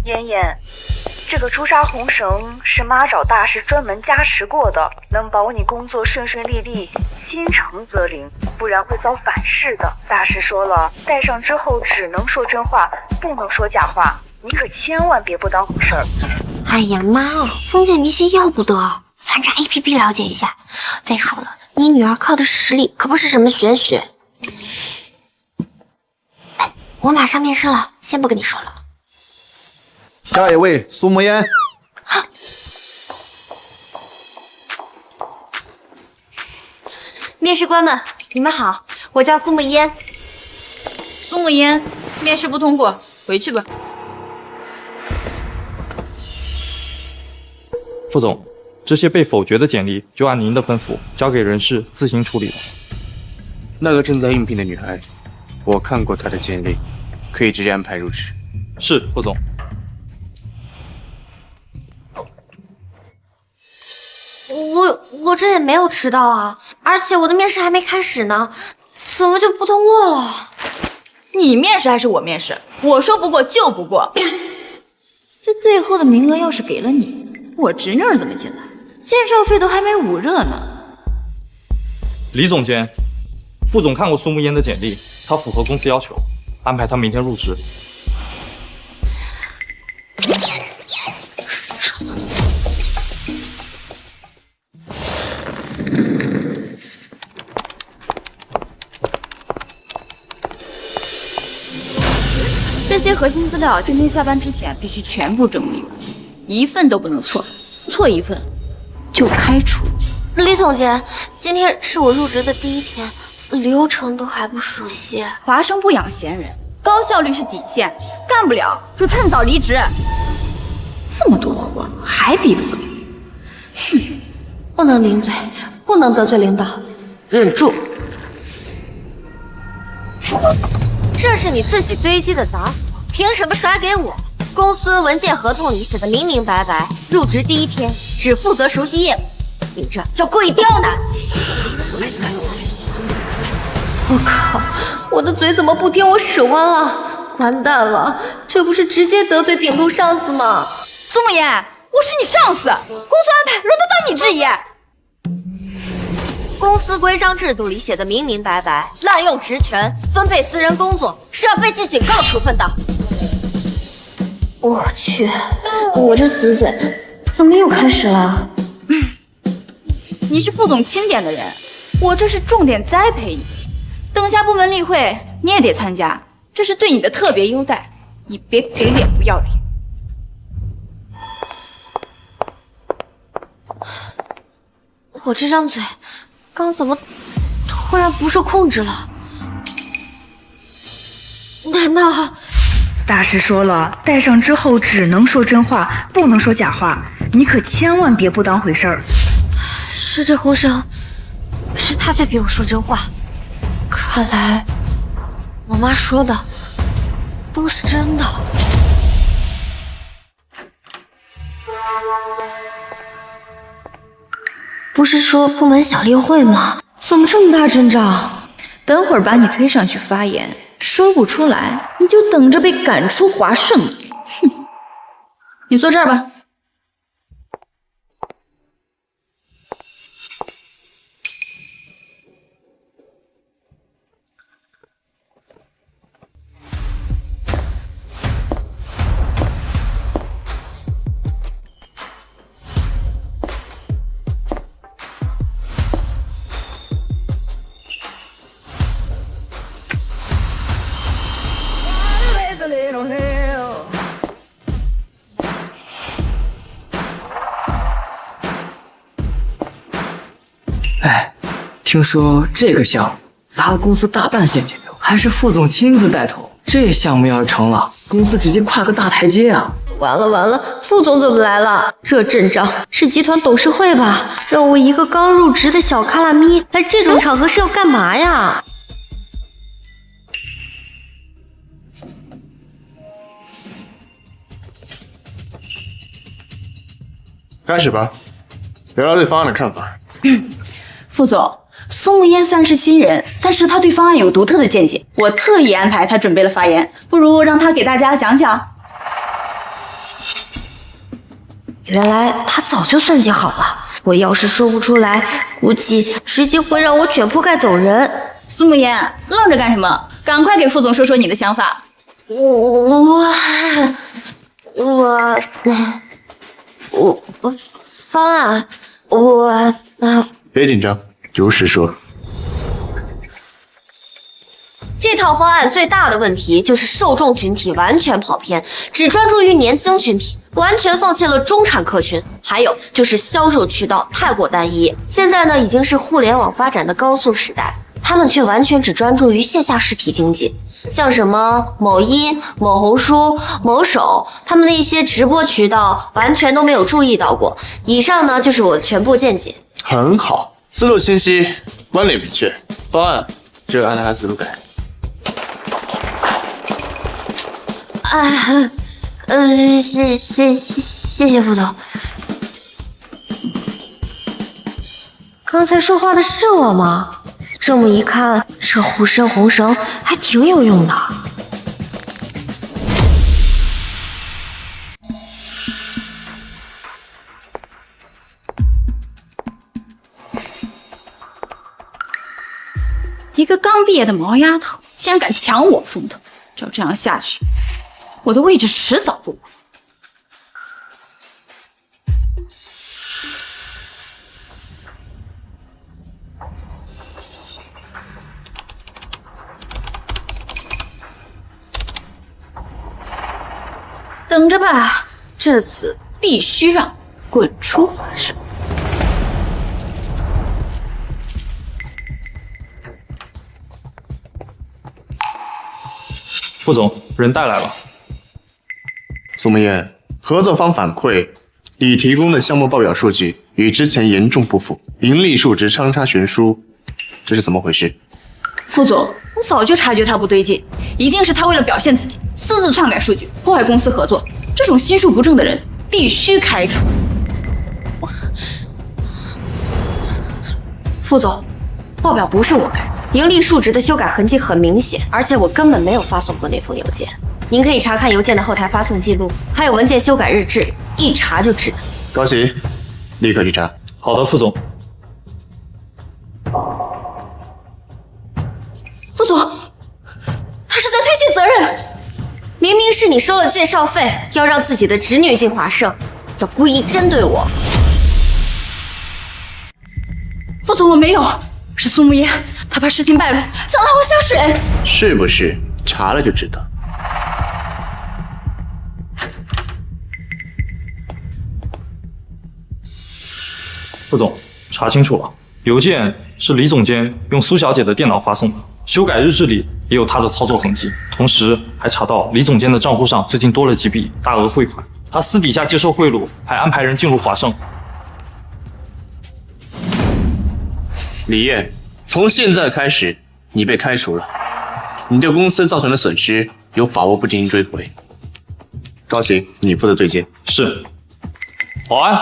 妍妍，这个朱砂红绳是妈找大师专门加持过的，能保你工作顺顺利利，心诚则灵，不然会遭反噬的。大师说了，戴上之后只能说真话，不能说假话，你可千万别不当回事儿。哎呀妈哦，封建迷信要不得，反正 APP 了解一下。再说了，你女儿靠的是实力，可不是什么玄学。哎，我马上面试了，先不跟你说了。下一位，苏慕烟。面试官们，你们好，我叫苏慕烟。苏慕烟，面试不通过，回去吧。副总，这些被否决的简历就按您的吩咐交给人事自行处理了。那个正在应聘的女孩，我看过她的简历，可以直接安排入职。是，副总。我这也没有迟到啊，而且我的面试还没开始呢，怎么就不通过了？你面试还是我面试？我说不过就不过。这最后的名额要是给了你，我侄女儿怎么进来？介绍费都还没捂热呢。李总监，副总看过苏慕烟的简历，她符合公司要求，安排她明天入职。这些核心资料今天下班之前必须全部整理完，一份都不能错，错一份就开除。李总监，今天是我入职的第一天，流程都还不熟悉。华生不养闲人，高效率是底线，干不了就趁早离职。这么多活还比不走，哼，不能顶嘴，不能得罪领导，忍住。这是你自己堆积的杂活，凭什么甩给我？公司文件合同里写的明明白白，入职第一天只负责熟悉业务，你这叫故意刁难！我靠，我的嘴怎么不听我使唤了？完蛋了，这不是直接得罪顶头上司吗？苏慕言，我是你上司，工作安排轮得到你质疑？公司规章制度里写的明明白白，滥用职权分配私人工作是要被记警告处分的。我去，我这死嘴怎么又开始了？你是副总钦点的人，我这是重点栽培你。等下部门例会你也得参加，这是对你的特别优待，你别给脸不要脸。我这张嘴刚怎么突然不受控制了？难道大师说了，戴上之后只能说真话，不能说假话，你可千万别不当回事儿。是这红绳，是他在逼我说真话。看来我妈说的都是真的。不是说部门小例会吗？怎么这么大阵仗？等会儿把你推上去发言，说不出来，你就等着被赶出华盛。哼，你坐这儿吧。哎，听说这个项目砸了公司大半现金流，还是副总亲自带头。这项目要是成了，公司直接跨个大台阶啊！完了完了，副总怎么来了？这阵仗是集团董事会吧？让我一个刚入职的小卡拉咪来这种场合是要干嘛呀？开始吧，聊聊对方案的看法。副总，苏慕烟虽然是新人，但是他对方案有独特的见解，我特意安排他准备了发言，不如让他给大家讲讲。原来他早就算计好了。我要是说不出来，估计直接会让我卷铺盖走人。苏慕烟，愣着干什么？赶快给副总说说你的想法。我方案，别紧张，如实说。这套方案最大的问题就是受众群体完全跑偏，只专注于年轻群体，完全放弃了中产客群。还有就是销售渠道太过单一，现在呢已经是互联网发展的高速时代，他们却完全只专注于线下实体经济。像什么某音、某红书、某手，他们的一些直播渠道完全都没有注意到过。以上呢就是我的全部见解。很好，思路清晰，观点明确，方案只有按照他思路改。谢谢副总。刚才说话的是我吗？这么一看，这护身红绳还挺有用的。一个刚毕业的毛丫头，竟然敢抢我风头！照这样下去，我的位置迟早不保。等着吧，这次必须让滚出华生。副总，人带来了。苏慕烟，合作方反馈，你提供的项目报表数据与之前严重不符，盈利数值相差悬殊，这是怎么回事？副总，我早就察觉他不对劲，一定是他为了表现自己，私自篡改数据，破坏公司合作。这种心术不正的人必须开除。副总，报表不是我改的，盈利数值的修改痕迹很明显，而且我根本没有发送过那封邮件。您可以查看邮件的后台发送记录，还有文件修改日志，一查就知道。高喜，立刻去查。好的，副总。副总，他是在推卸责任。明明是你收了介绍费，要让自己的侄女进华盛，要故意针对我。副总，我没有，是苏慕烟，他怕事情败露，想拉我下水。是不是？查了就知道。副总，查清楚了，邮件是李总监用苏小姐的电脑发送的，修改日志里也有她的操作痕迹，同时还查到李总监的账户上最近多了几笔大额汇款，他私底下接受贿赂，还安排人进入华盛。李烨，从现在开始，你被开除了，你对公司造成的损失有法务部进行追回。高行，你负责对接。是。保安。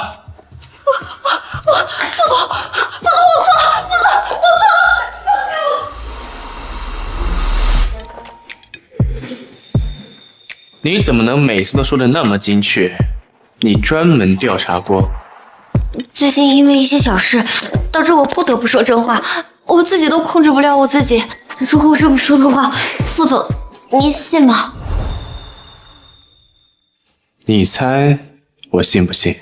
副总，我错了，副总，我错了。你怎么能每次都说的那么精确？你专门调查过？最近因为一些小事，导致我不得不说真话，我自己都控制不了我自己。如果我这么说的话，副总，您信吗？你猜我信不信？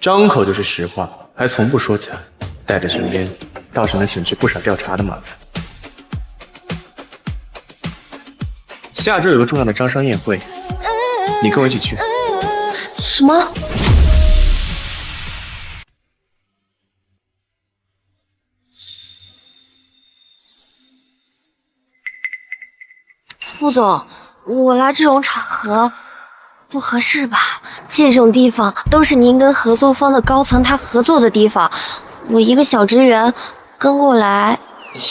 张口就是实话，还从不说假，带在身边，倒是能省去不少调查的麻烦。下周有个重要的招商宴会，你跟我一起去。什么？副总，我来这种场合不合适吧？这种地方都是您跟合作方的高层他合作的地方，我一个小职员跟过来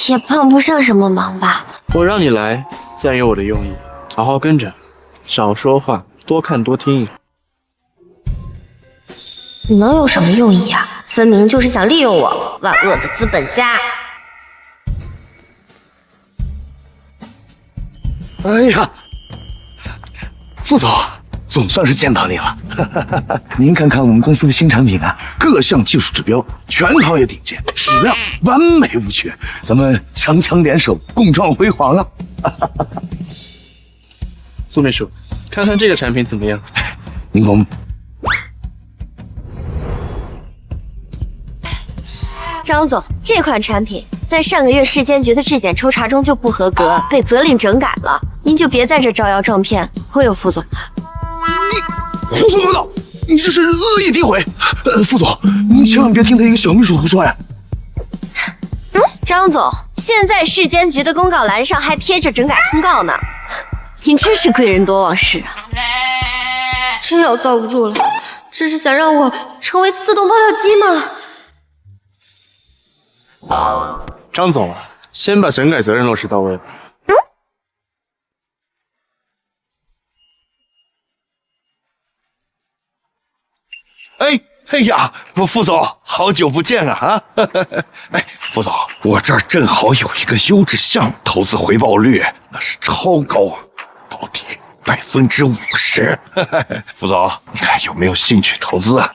也帮不上什么忙吧？我让你来，自然有我的用意，好好跟着，少说话，多看多听。能有什么用意啊？分明就是想利用我，万恶的资本家！哎呀，副总，总算是见到你了。您看看我们公司的新产品啊，各项技术指标全行业顶尖，质量完美无缺，咱们强强联手，共创辉煌啊！苏秘书，看看这个产品怎么样？您公。张总，这款产品在上个月市监局的质检抽查中就不合格，被责令整改了。您就别在这招摇撞骗，忽悠副总了。你胡说八道！你这是恶意诋毁！副总，您千万别听他一个小秘书胡说呀！张总，现在市监局的公告栏上还贴着整改通告呢。您真是贵人多忘事啊！真要遭不住了，这是想让我成为自动爆料机吗？张总啊，先把整改责任落实到位吧。哎呀，副总，好久不见啊！哎，副总，我这儿正好有一个优质项目，投资回报率那是超高啊，保底50%。副总，你看有没有兴趣投资啊？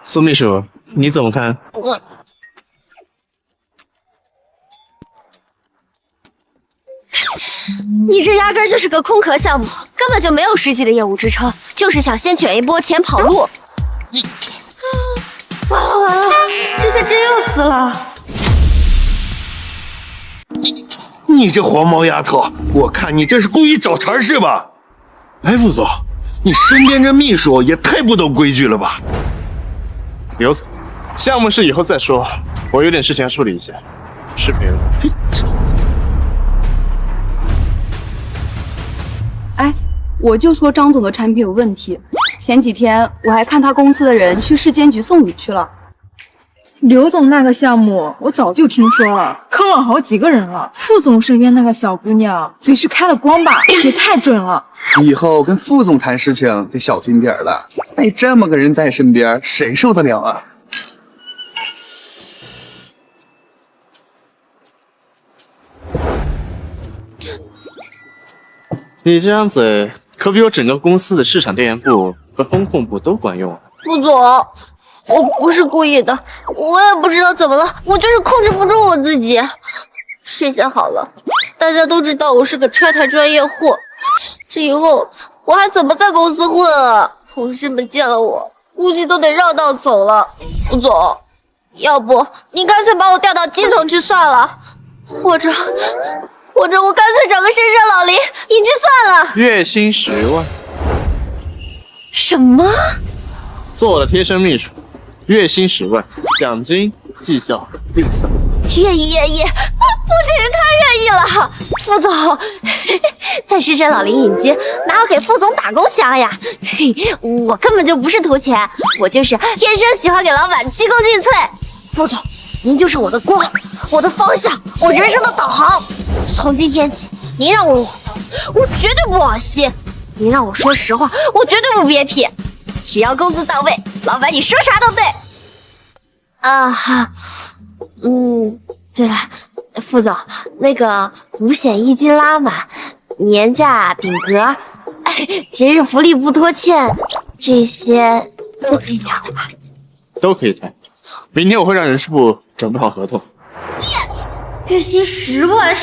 苏秘书，你怎么看？你这压根就是个空壳项目，根本就没有实际的业务支撑，就是想先卷一波钱跑路。完了完了，这下真要死了！你这黄毛丫头，我看你这是故意找茬是吧？哎，副总，你身边这秘书也太不懂规矩了吧？刘总，项目事以后再说，我有点事情要处理一下，失陪了。哎，我就说张总的产品有问题。前几天我还看他公司的人去市监局送礼去了。刘总那个项目我早就听说了，坑了好几个人了。副总身边那个小姑娘嘴是开了光吧，也太准了。以后跟副总谈事情得小心点了，哎，这么个人在身边，谁受得了啊？你这张嘴可比我整个公司的市场调研部和风控部都管用啊！副总，我不是故意的，我也不知道怎么了，我就是控制不住我自己。睡下好了，大家都知道我是个拆台专业户，这以后我还怎么在公司混啊？同事们见了我，估计都得绕道走了。副总，要不你干脆把我调到基层去算了，或者我干脆找个深山老林隐居算了。月薪10万。什么？做我的贴身秘书，月薪10万，奖金绩效另算。愿意，不仅是他愿意了，副总在深山老林隐居，哪有给副总打工香呀？我根本就不是图钱，我就是天生喜欢给老板鞠躬尽瘁。副总，您就是我的光，我的方向，我人生的导航。从今天起，您让我往东，我绝对不往西；您让我说实话，我绝对不憋屁。只要工资到位，老板你说啥都对。对了，副总，那个五险一金拉满，年假顶格，节日福利不拖欠，这些都可以聊的吧？都可以谈。明天我会让人事部准备好合同。Yes， 月薪10万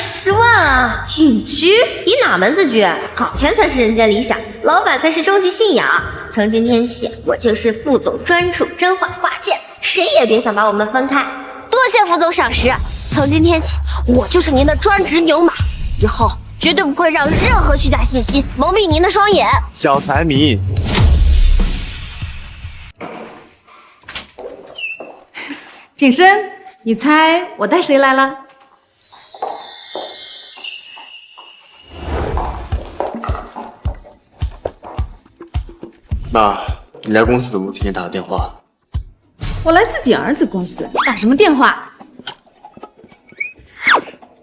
啊！隐居？你哪门子居？搞钱才是人间理想，老板才是终极信仰。从今天起，我就是副总专属甄嬛挂件，谁也别想把我们分开。多谢副总赏识。从今天起，我就是您的专职牛马，以后绝对不会让任何虚假信息蒙蔽您的双眼。小财迷，景深，你猜我带谁来了？妈，你来公司怎么不提前打个电话？我来自己儿子公司，打什么电话？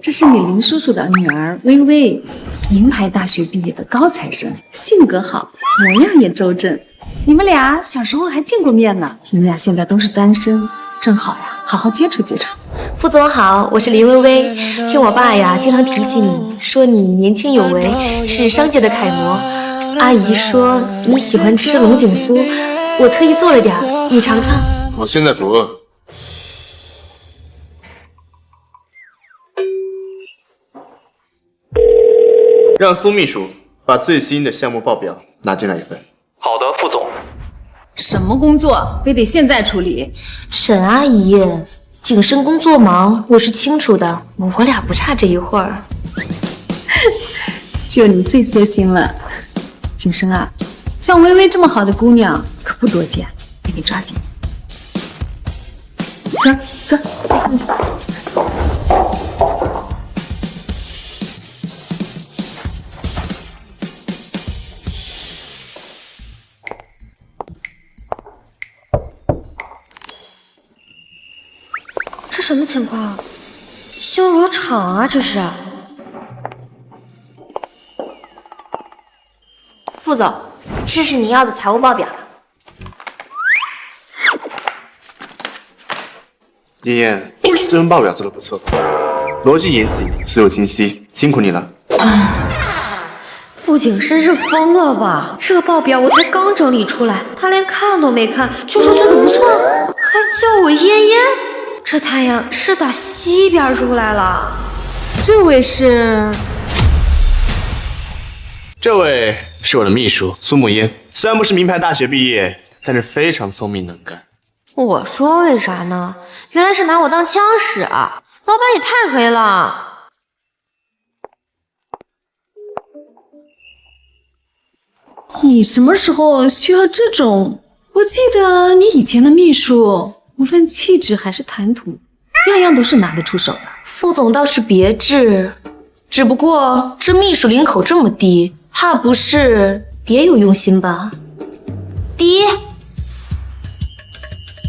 这是你林叔叔的女儿微微，名牌大学毕业的高材生，性格好，模样也周正。你们俩小时候还见过面呢，你们俩现在都是单身，正好呀，好好接触接触。副总好，我是林微微。听我爸呀经常提起你，说你年轻有为，是商界的楷模。阿姨说你喜欢吃龙井酥，我特意做了点，你尝尝。我现在不饿。让苏秘书把最新的项目报表拿进来一份。好的，副总。什么工作非得现在处理？沈阿姨，景深工作忙，我是清楚的，我俩不差这一会儿。就你最贴心了，景深啊，像微微这么好的姑娘可不多见，给你抓紧。走。这什么情况？修罗场啊，这是。副总，这是您要的财务报表。妍妍，这份报表做得不错，逻辑严谨，思路清晰，辛苦你了。傅景深是疯了吧？这报表我才刚整理出来，他连看都没看，就说做得不错，还叫我妍妍。这太阳是打西边出来了。这位是？这位是我的秘书苏慕烟，虽然不是名牌大学毕业，但是非常聪明能干。我说为啥呢？原来是拿我当枪使啊！老板也太黑了。你什么时候需要这种？我记得你以前的秘书，无论气质还是谈吐，样样都是拿得出手的。副总倒是别致，只不过这秘书领口这么低，怕不是别有用心吧？第一，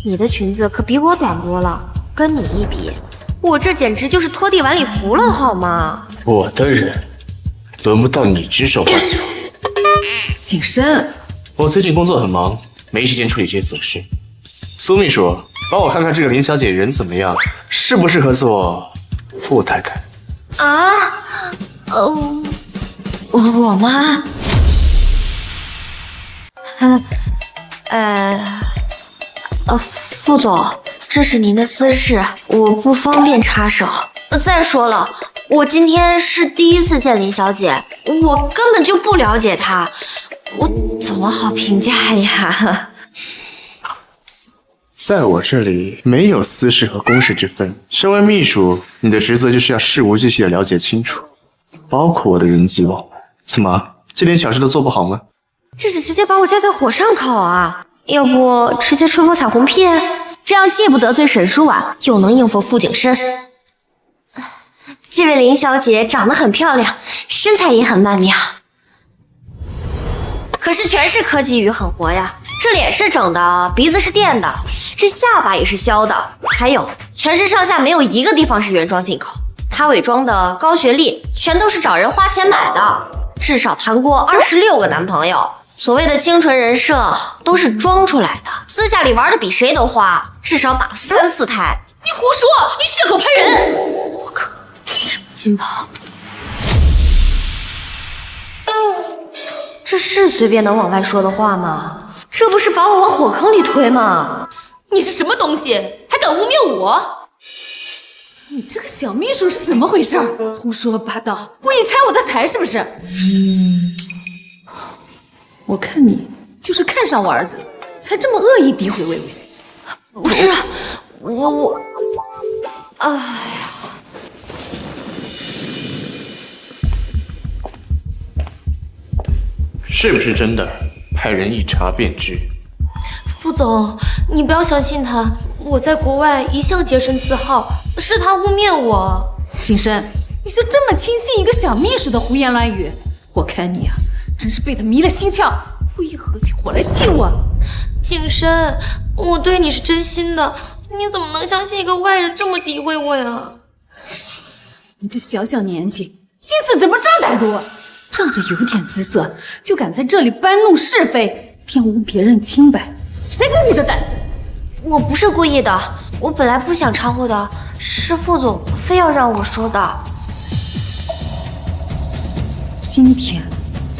你的裙子可比我短多了，跟你一比，我这简直就是拖地碗里服了好吗？我的人，轮不到你指手画脚。景深，我最近工作很忙，没时间处理这些琐事。苏秘书，帮我看看这个林小姐人怎么样，适不适合做副太太？啊？我吗？副总，这是您的私事，我不方便插手。再说了，我今天是第一次见林小姐，我根本就不了解她，我怎么好评价呀？在我这里没有私事和公事之分。身为秘书，你的职责就是要事无巨细的了解清楚，包括我的人际网。怎么，这点小事都做不好吗？这是直接把我架在火上烤啊！要不直接吹风彩虹屁？这样既不得罪沈书婉，又能应付傅景深。这位林小姐长得很漂亮，身材也很曼妙，可是全是科技与狠活呀。这脸是整的，鼻子是垫的，这下巴也是削的，还有全身上下没有一个地方是原装进口。她伪装的高学历全都是找人花钱买的，至少谈过26个男朋友。所谓的清纯人设都是装出来的，私下里玩的比谁都花，至少打3次胎。你胡说，你血口喷人！我靠，金宝，这是随便能往外说的话吗？这不是把我往火坑里推吗？你是什么东西，还敢污蔑我？你这个小秘书是怎么回事？胡说八道，故意拆我的台是不是？我看你就是看上我儿子，才这么恶意诋毁薇薇。不是，我，哎呀，是不是真的？派人一查便知。副总，你不要相信他，我在国外一向洁身自好，是他污蔑我。景深，你就这么轻信一个小秘书的胡言乱语？我看你啊，真是被他迷了心窍，故意合起伙来气我。景深，我对你是真心的，你怎么能相信一个外人这么诋毁我呀？你这小小年纪，心思怎么这么多？仗着有点姿色，就敢在这里搬弄是非，玷污别人清白，谁给你的胆子？我不是故意的，我本来不想掺和的，是副总非要让我说的。今天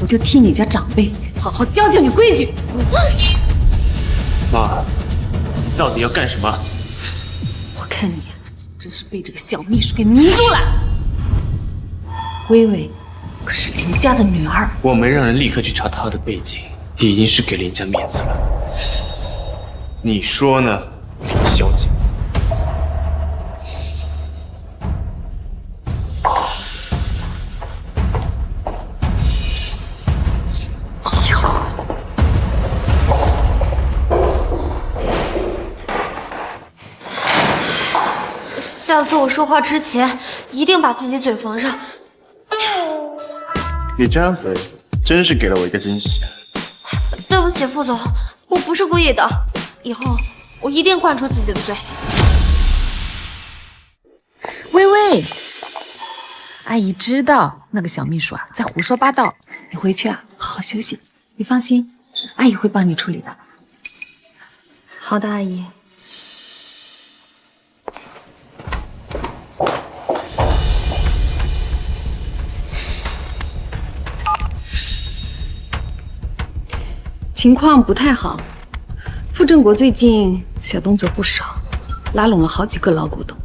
我就替你家长辈好好教教你规矩。妈，你到底要干什么？我看你真是被这个小秘书给迷住了。微微可是林家的女儿，我没让人立刻去查她的背景，已经是给林家面子了。你说呢，林小姐？下次我说话之前，一定把自己嘴缝上。你张嘴真是给了我一个惊喜。对不起，副总，我不是故意的，以后我一定管住自己的嘴。微微，阿姨知道那个小秘书在胡说八道，你回去好好休息。你放心，阿姨会帮你处理的。好的，阿姨。情况不太好，傅正国最近小动作不少，拉拢了好几个老股东。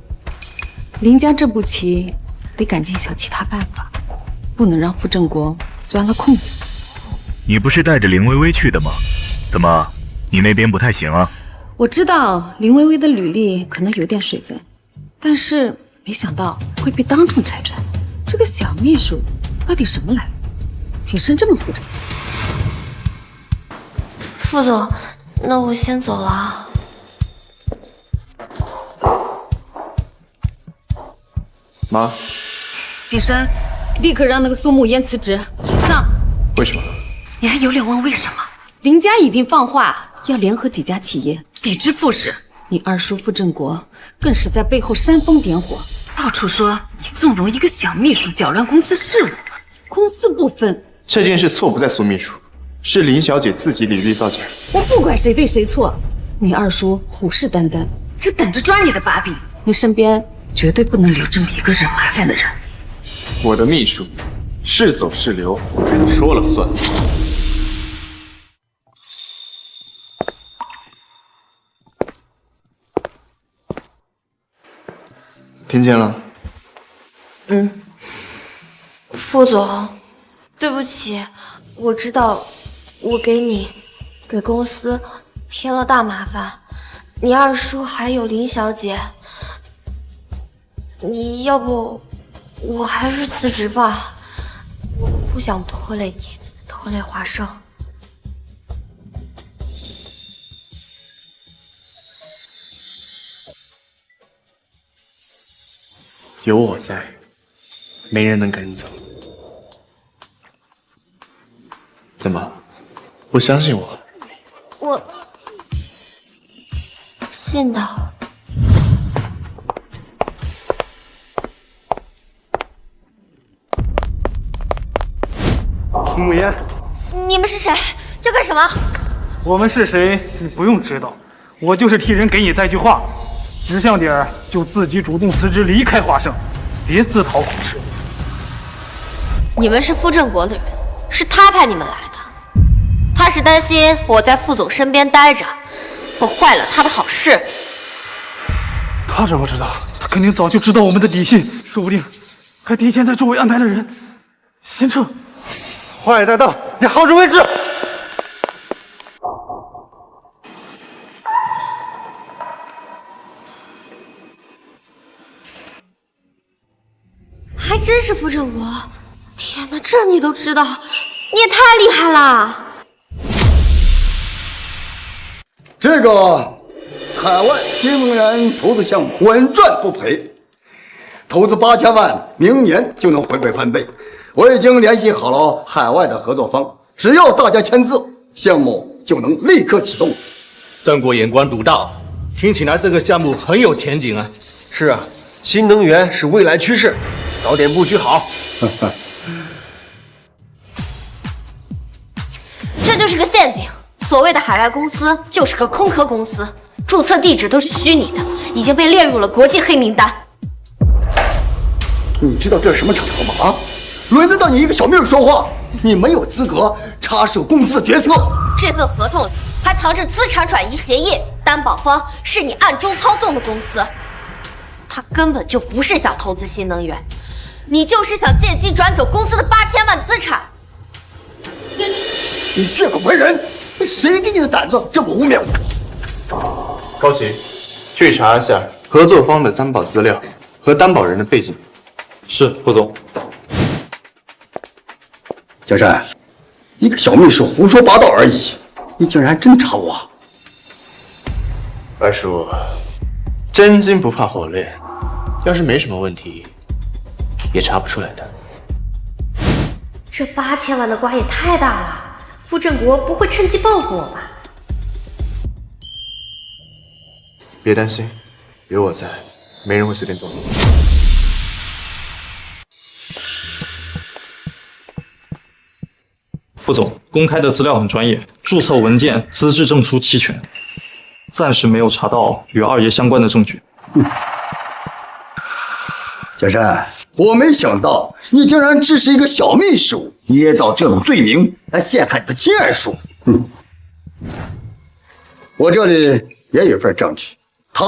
林家这步棋得赶紧想其他办法，不能让傅正国钻了空子。你不是带着林薇薇去的吗？怎么，你那边不太行啊？我知道林薇薇的履历可能有点水分，但是没想到会被当众拆穿。这个小秘书到底什么来路？谨慎这么复杂。副总，那我先走了。妈，景深，立刻让那个苏慕烟辞职。上。为什么？你还有脸问为什么？林家已经放话要联合几家企业抵制傅氏，你二叔傅正国更是在背后煽风点火，到处说你纵容一个小秘书搅乱公司事务，公私不分。这件事错不在苏秘书，是林小姐自己履历造假。我不管谁对谁错，你二叔虎视眈眈，就等着抓你的把柄。你身边绝对不能留这么一个惹麻烦的人。我的秘书是走是留，你说了算。听见了？副总，对不起，我知道我给你、给公司添了大麻烦。你二叔还有林小姐，你要不我还是辞职吧，我不想拖累你，拖累华生。有我在，没人能赶你走。怎么，不相信我？我信的。苏慕烟，你们是谁？要干什么？我们是谁你不用知道，我就是替人给你带句话，识相点儿就自己主动辞职离开华盛，别自讨苦吃。你们是傅正国的人，是他派你们来的。他是担心我在傅总身边待着，我坏了他的好事。他怎么知道？他肯定早就知道我们的底细，说不定还提前在周围安排了人。先撤。话也带到，你好自为之。还真是傅正国！天哪，这你都知道，你也太厉害了！这个海外新能源投资项目稳赚不赔，投资8000万，明年就能回本翻倍。我已经联系好了海外的合作方，只要大家签字，项目就能立刻启动。郑国眼光独到，听起来这个项目很有前景啊！是啊，新能源是未来趋势，早点布局好。这就是个陷阱。所谓的海外公司就是个空壳公司，注册地址都是虚拟的，已经被列入了国际黑名单。你知道这是什么场合吗？啊，轮得到你一个小命说话？你没有资格插手公司的决策。这份合同里还藏着资产转移协议，担保方是你暗中操纵的公司。他根本就不是想投资新能源，你就是想借机转走公司的8000万资产。你血口喷人，谁给你的胆子这么无名？高奇，去查一下合作方的担保资料和担保人的背景。是，副总。小山，一个小秘书胡说八道而已，你竟然真查我？二叔，真金不怕火炼，要是没什么问题，也查不出来的。这8000万的瓜也太大了，傅振国不会趁机报复我吧？别担心，有我在，没人会随便动你。副总，公开的资料很专业，注册文件、资质证书齐全，暂时没有查到与二爷相关的证据。小山，我没想到你竟然只是一个小秘书，捏造这种罪名来陷害你的亲二叔。我这里也有份证据，他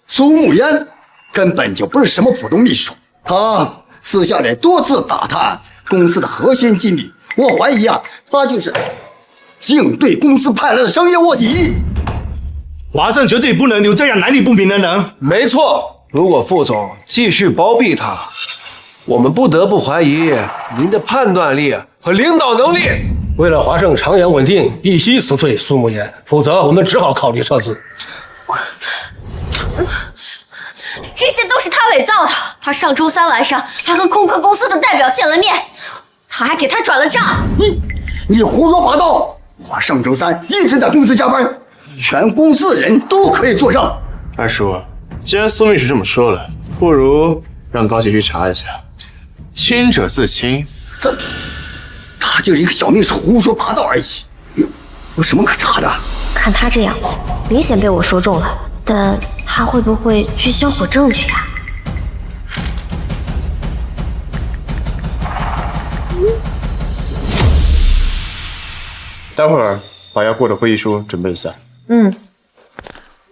苏慕烟根本就不是什么普通秘书，他私下里多次打探公司的核心机密，我怀疑他就是竟对公司派来的商业卧底。华盛绝对不能留这样来历不明的人。没错，如果副总继续包庇他，我们不得不怀疑您的判断力和领导能力。为了华盛长远稳定，必须辞退苏慕烟，否则我们只好考虑撤资。这些都是他伪造的。他上周3晚上还和空壳公司的代表见了面，他还给他转了账。你胡说八道！我上周3一直在公司加班，全公司的人都可以作证。二叔，既然苏秘书这么说了，不如让高姐去查一下。清者自清。他就是一个小秘书，胡说八道而已，有什么可查的？看他这样子，明显被我说中了。但他会不会去销毁证据啊？待会儿把要过的会议书准备一下。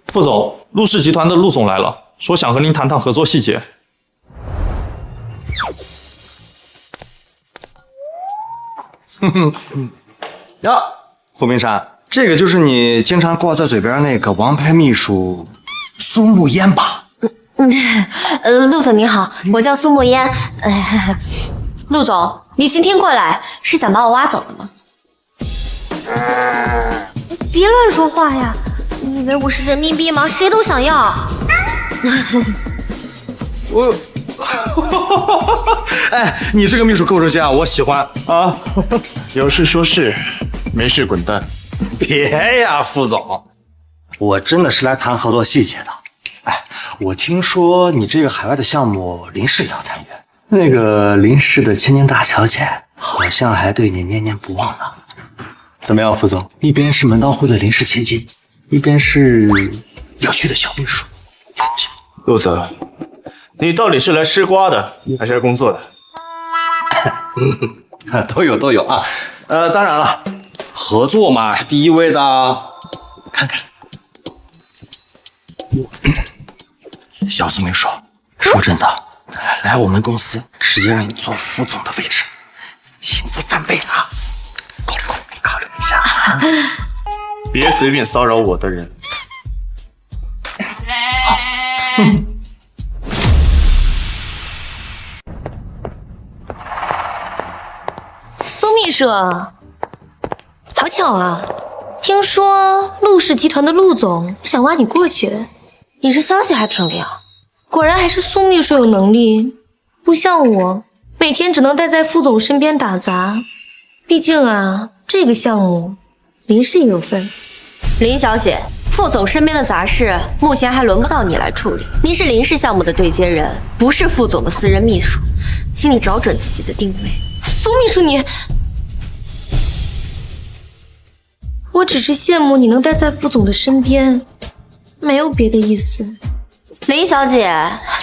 副总，陆氏集团的陆总来了，说想和您谈谈合作细节。呀，胡明山，这个就是你经常挂在嘴边那个王牌秘书苏慕烟吧？陆总您好，我叫苏慕烟。陆总，你今天过来是想把我挖走了吗？别乱说话呀！你以为我是人民币吗？谁都想要。我，哎，你这个秘书够热心啊，我喜欢啊。有事说事，没事滚蛋。别呀，副总，我真的是来谈合作细节的。哎，我听说你这个海外的项目林氏也要参与，那个林氏的千金大小姐好像还对你念念不忘呢。怎么样，副总？一边是门当户对林氏千金，一边是有趣的小秘书，你怎么想？陆泽，你到底是来吃瓜的，还是来工作的？都有啊。当然了，合作嘛是第一位的。看看，小苏秘书，说真的，来我们公司直接让你坐副总的位置，薪资翻倍啊！考虑一下。别随便骚扰我的人。好。苏秘书，好巧啊！听说陆氏集团的陆总想挖你过去，你这消息还挺灵。果然还是苏秘书有能力，不像我，每天只能待在副总身边打杂。毕竟啊，这个项目林氏也有份。林小姐，副总身边的杂事目前还轮不到你来处理。您是林氏项目的对接人，不是副总的私人秘书，请你找准自己的定位。苏秘书你，我只是羡慕你能待在副总的身边，没有别的意思。林小姐，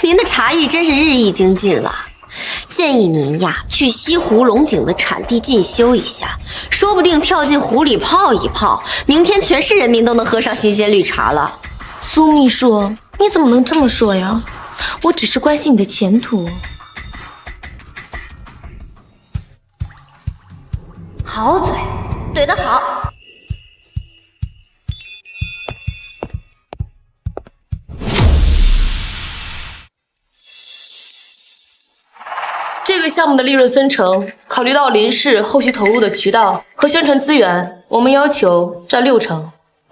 您的茶艺真是日益精进了。建议您呀去西湖龙井的产地进修一下，说不定跳进湖里泡一泡，明天全市人民都能喝上新鲜绿茶了。苏秘书，你怎么能这么说呀？我只是关心你的前途。好嘴，怼得好。这个项目的利润分成，考虑到林氏后续投入的渠道和宣传资源，我们要求占60%。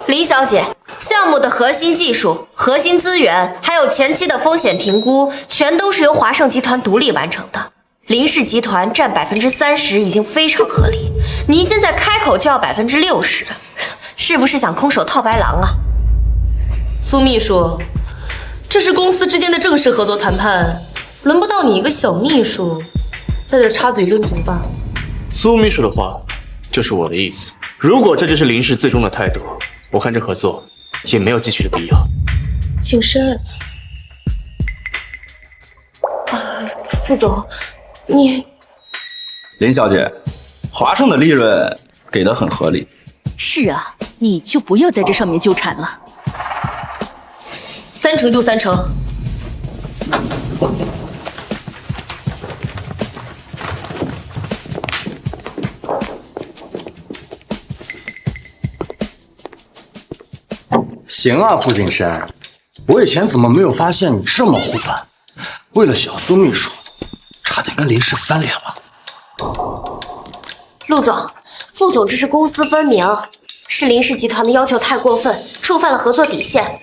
林小姐，项目的核心技术、核心资源，还有前期的风险评估，全都是由华盛集团独立完成的。林氏集团占30%已经非常合理，您现在开口就要60%，是不是想空手套白狼啊？苏秘书，这是公司之间的正式合作谈判，轮不到你一个小秘书在这插嘴论足吧？苏秘书的话就是我的意思。如果这就是林氏最终的态度，我看这合作也没有继续的必要。景深，副总，你林小姐，华盛的利润给的很合理。是啊，你就不要在这上面纠缠了。3成就3成。行啊，傅景深，我以前怎么没有发现你这么护短？为了小苏秘书，差点跟林氏翻脸了。陆总，副总这是公私分明，是林氏集团的要求太过分，触犯了合作底线，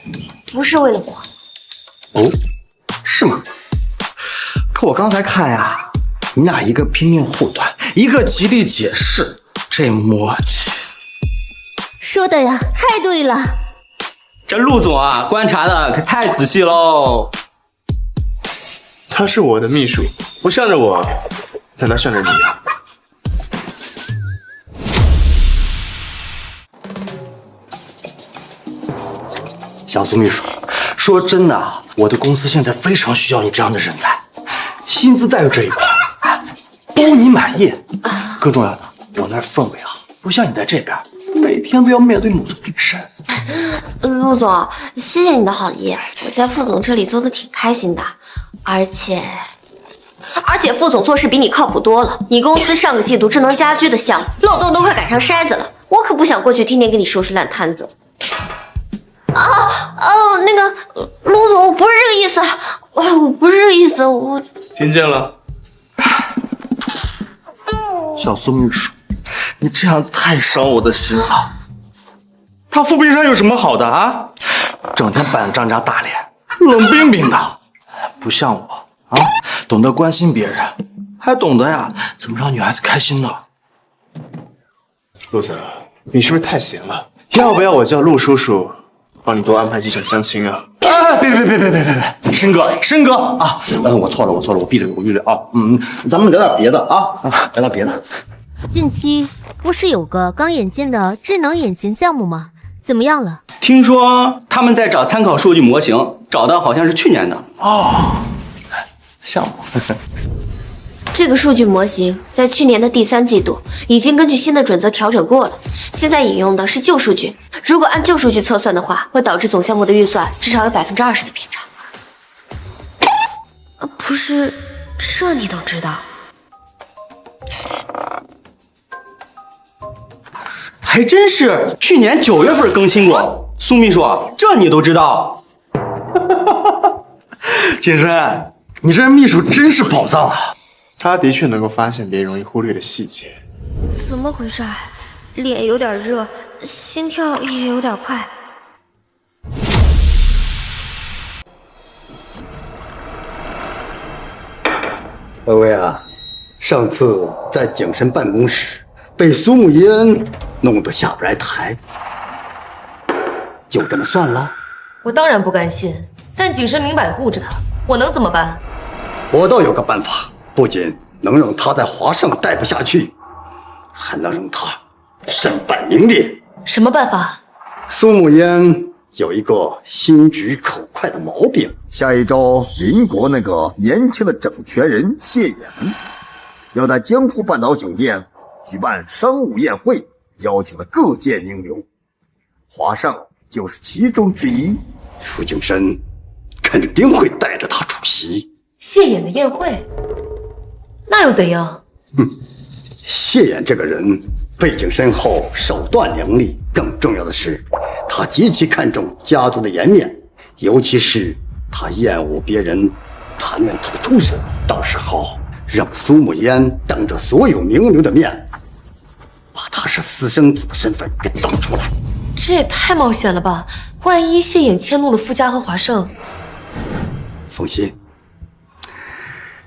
不是为了我。哦，是吗？可我刚才看呀，你俩一个拼命护短，一个极力解释，这默契。说的呀，太对了。这陆总啊，观察的可太仔细喽。他是我的秘书，不向着我，难道向着你啊？小苏秘书，说真的啊，我的公司现在非常需要你这样的人才，薪资待遇这一块，包你满意。更重要的，我那儿氛围好，不像你在这边，每天都要面对母子比试。陆总，谢谢你的好意，我在副总这里做的挺开心的，而且副总做事比你靠谱多了。你公司上个季度智能家居的项目漏洞都快赶上筛子了，我可不想过去天天给你收拾烂摊子。那个陆总，我不是这个意思，我不是这个意思，我听见了。小苏秘书，你这样太伤我的心了。他傅冰山有什么好的啊？整天板着张大脸，冷冰冰的，不像我啊，懂得关心别人，还懂得呀怎么让女孩子开心呢。陆总，你是不是太闲了？要不要我叫陆叔叔帮你多安排几场相亲啊？别，申哥啊，我错了，我闭嘴啊。咱们聊点别的啊，聊点别的。近期不是有个刚引进的智能眼镜项目吗？怎么样了？听说他们在找参考数据模型，找的好像是去年的项目。这个数据模型在去年的第3季度已经根据新的准则调整过了，现在引用的是旧数据。如果按旧数据测算的话，会导致总项目的预算至少有20%的偏差。不是，这你都知道？还真是，去年9月份更新过。苏秘书，这你都知道？景深，你这秘书真是宝藏啊！他的确能够发现别人容易忽略的细节。怎么回事？脸有点热，心跳也有点快。微微啊，上次在景深办公室被苏慕烟弄得下不来台，就这么算了？我当然不甘心，但景深明摆护着他，我能怎么办？我倒有个办法，不仅能让他在华盛待不下去，还能让他身败名裂。什么办法？苏慕烟有一个心直口快的毛病。下一周，邻国那个年轻的整权人谢衍要在江湖半岛酒店举办商务宴会，邀请了各界名流，华上就是其中之一。傅景深肯定会带着他出席谢衍的宴会，那又怎样？谢衍这个人背景深厚，手段凌厉，更重要的是，他极其看重家族的颜面，尤其是他厌恶别人谈论他的出身。到时候让苏慕烟当着所有名流的面，把他是私生子的身份给抖出来。这也太冒险了吧！万一谢衍迁怒了傅家和华胜，放心，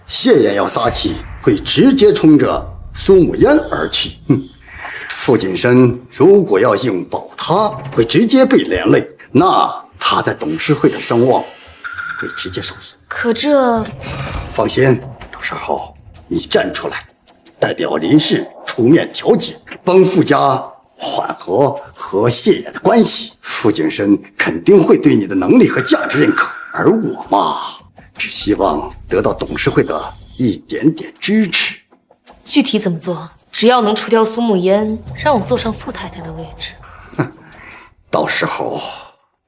谢衍要撒气，会直接冲着苏慕烟而去。傅景深如果要硬保他，会直接被连累，那他在董事会的声望会直接受损。可这……放心，到时候你站出来，代表林氏出面调解，帮傅家缓和和谢衍的关系。傅景深肯定会对你的能力和价值认可，而我嘛，只希望得到董事会的一点点支持。具体怎么做？只要能除掉苏慕烟，让我坐上傅太太的位置。到时候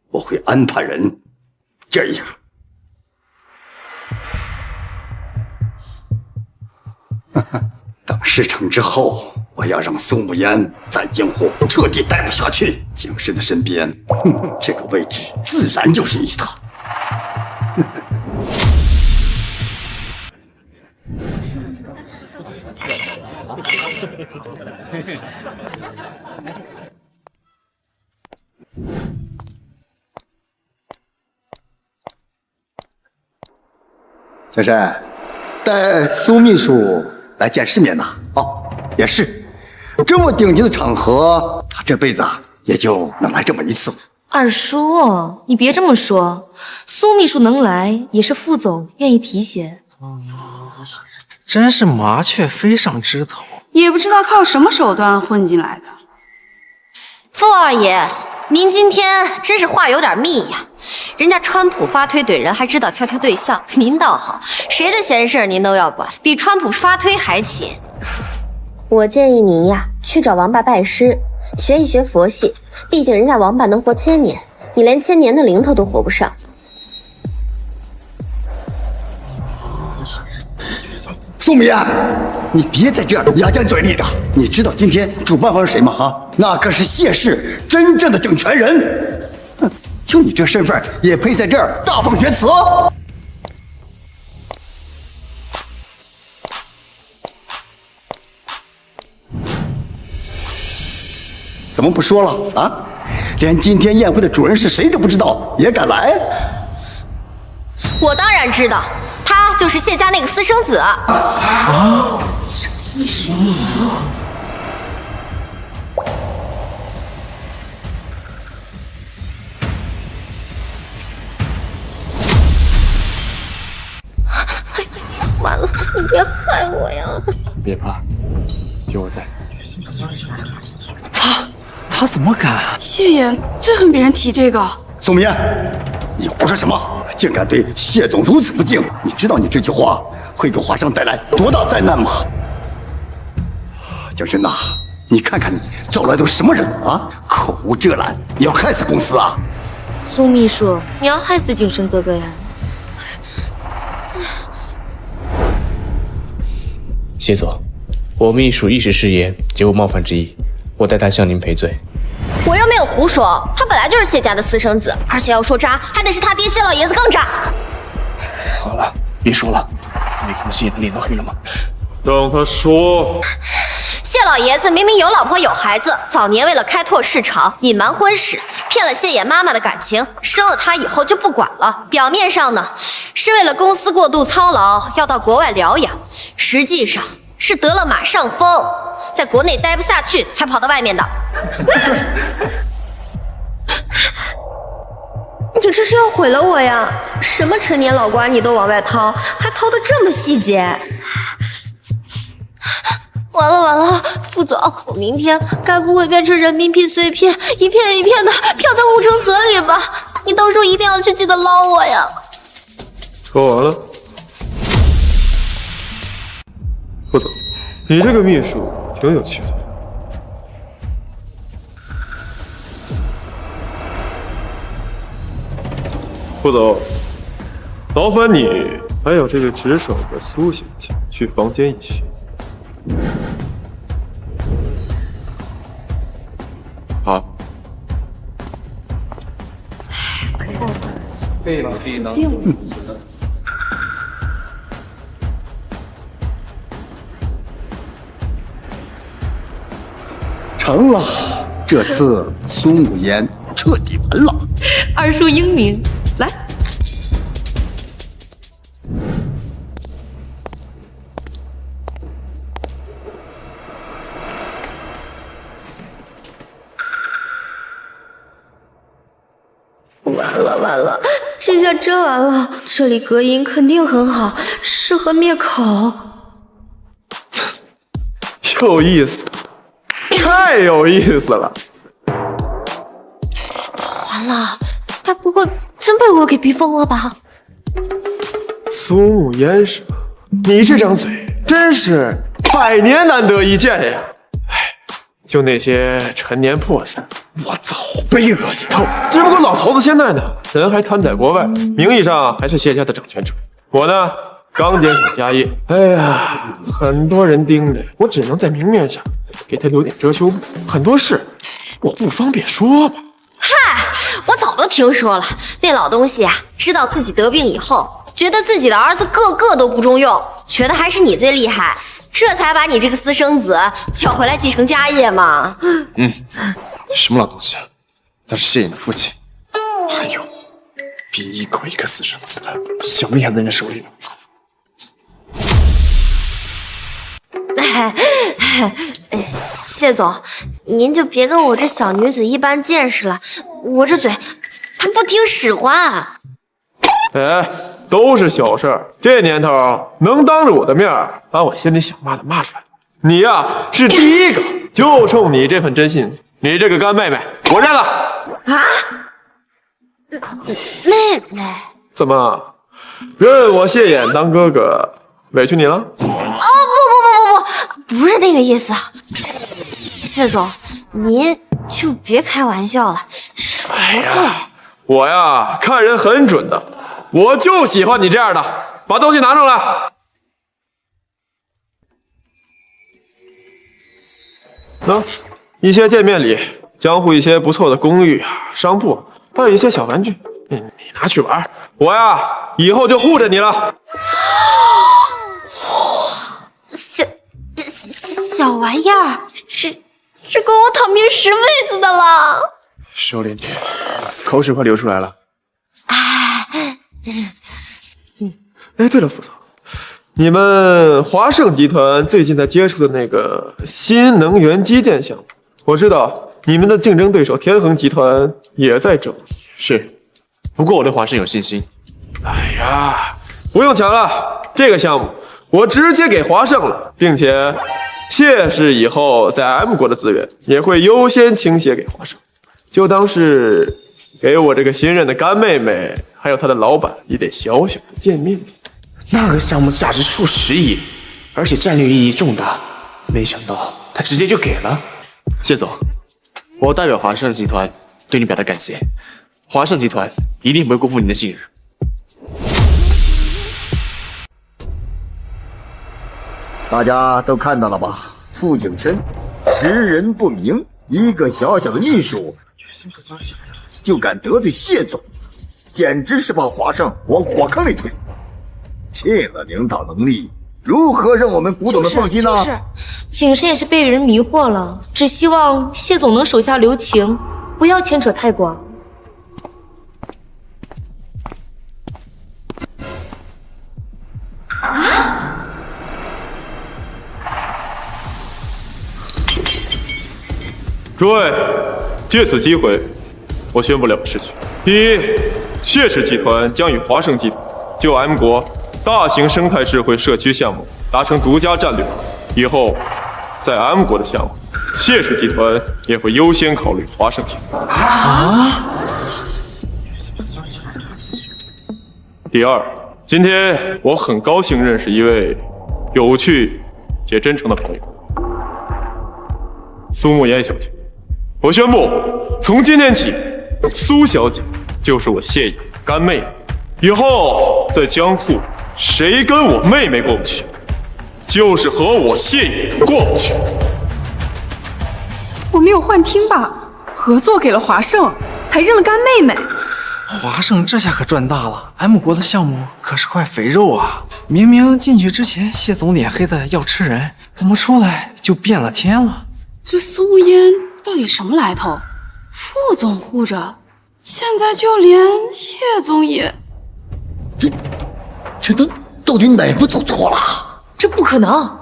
我会安排人这样。等事成之后，我要让苏慕烟在江湖彻底待不下去。景深的身边，这个位置自然就是依他。景深，带苏秘书来见世面呐。哦，也是，这么顶级的场合，他这辈子也就能来这么一次。二叔，你别这么说，苏秘书能来也是副总愿意提携。真是麻雀飞上枝头，也不知道靠什么手段混进来的。傅二爷，您今天真是话有点密呀。人家川普发推怼人还知道挑挑对象，您倒好，谁的闲事您都要管，比川普发推还勤。我建议您呀，去找王八拜师，学一学佛系，毕竟人家王八能活1000年，你连1000年的零头都活不上。苏慕烟，你别在这儿牙尖嘴利的。你知道今天主办方是谁吗？那可是谢氏真正的整权人。就你这身份，也配在这儿大放厥词？怎么不说了啊？连今天宴会的主人是谁都不知道，也敢来？我当然知道，他就是谢家那个私生子。啊！私生子。完了，你别害我呀！别怕，有我在。他怎么敢？谢衍最恨别人提这个。苏慕烟，你胡说什么？竟敢对谢总如此不敬！你知道你这句话会给华商带来多大灾难吗？景深呐，你看看你招来都是什么人啊！口无遮拦，你要害死公司啊！苏秘书，你要害死景深哥哥呀！谢总，我秘书一时失言，绝无冒犯之意，我代他向您赔罪。我又没有胡说，他本来就是谢家的私生子，而且要说渣，还得是他爹谢老爷子更渣。好了，别说了，没看到谢衍的脸都黑了吗？让他说。谢老爷子明明有老婆有孩子，早年为了开拓市场，隐瞒婚史，骗了谢衍妈妈的感情，生了他以后就不管了。表面上呢，是为了公司过度操劳，要到国外疗养，实际上是得了马上风，在国内待不下去，才跑到外面的。你这是要毁了我呀？什么陈年老瓜你都往外掏，还掏得这么细节。完了完了，副总，我明天该不会变成人民币碎片，一片一片的飘在护城河里吧？你到时候一定要去记得捞我呀！说完了。副总，你这个秘书挺有趣的。副总，劳烦你还有这个值守的苏小姐去房间一叙。好。废了废了。成了，这次苏慕烟彻底完了。二叔英明，来。完了完了，这下真完了！这里隔音肯定很好，适合灭口。有意思，太有意思了！完了，他不会真被我给逼疯了吧？苏慕烟是吧？你这张嘴真是100年难得一见呀！哎，就那些陈年破事，我早被恶心透。只不过老头子现在呢，人还瘫在国外，名义上还是谢家的掌权者。我呢，刚接手家业，哎呀，很多人盯着，我只能在明面上给他留点遮羞布。很多事我不方便说嘛。嗨，我早都听说了，那老东西啊，知道自己得病以后，觉得自己的儿子个个都不中用，觉得还是你最厉害，这才把你这个私生子叫回来继承家业嘛。什么老东西啊？那是谢颖的父亲。还有，比一口一个私生子的小命还在人手里呢。谢总，您就别跟我这小女子一般见识了，我这嘴，她不听使唤。哎，都是小事儿，这年头能当着我的面把我心里想骂的骂出来，你呀是第一个，就冲你这份真心，你这个干妹妹，我认了。啊？妹妹？怎么，认我谢衍当哥哥，委屈你了？哦不是那个意思，谢总，您就别开玩笑了。哎呀，我呀看人很准的，我就喜欢你这样的，把东西拿上来。一些见面礼，江湖一些不错的公寓商铺，还有一些小玩具，你拿去玩。我呀以后就护着你了。小玩意儿，这够我躺平10辈子的了。收敛点，口水快流出来了。哎，对了，副总，你们华盛集团最近在接触的那个新能源基建项目，我知道你们的竞争对手天恒集团也在争。是，不过我对华盛有信心。哎呀，不用抢了，这个项目我直接给华盛了，并且谢氏以后在 M 国的资源也会优先倾斜给华盛，就当是给我这个新任的干妹妹还有她的老板一点小小的见面礼。那个项目价值数10亿，而且战略意义重大，没想到他直接就给了。谢总，我代表华盛集团对你表达感谢，华盛集团一定不会辜负您的信任。大家都看到了吧？傅景深识人不明，一个小小的秘书就敢得罪谢总，简直是把华盛往火坑里推。这个领导能力，如何让我们古董们放心呢？景深也是被人迷惑了，只希望谢总能手下留情，不要牵扯太广。诸位，借此机会，我宣布2个事情：第一，谢氏集团将与华盛集团就 M 国大型生态智慧社区项目达成独家战略合作，以后在 M 国的项目，谢氏集团也会优先考虑华盛集团。第二，今天我很高兴认识一位有趣且真诚的朋友，苏慕烟小姐。我宣布，从今天起，苏小姐就是我谢影干妹妹。以后在江户，谁跟我妹妹过不去，就是和我谢影过不去。我没有幻听吧？合作给了华盛，还认了干妹妹。华盛这下可赚大了 ，M 国的项目可是块肥肉啊！明明进去之前谢总脸黑的要吃人，怎么出来就变了天了？这苏慕烟到底什么来头？副总护着，现在就连谢总也……这到底哪步走错了？这不可能！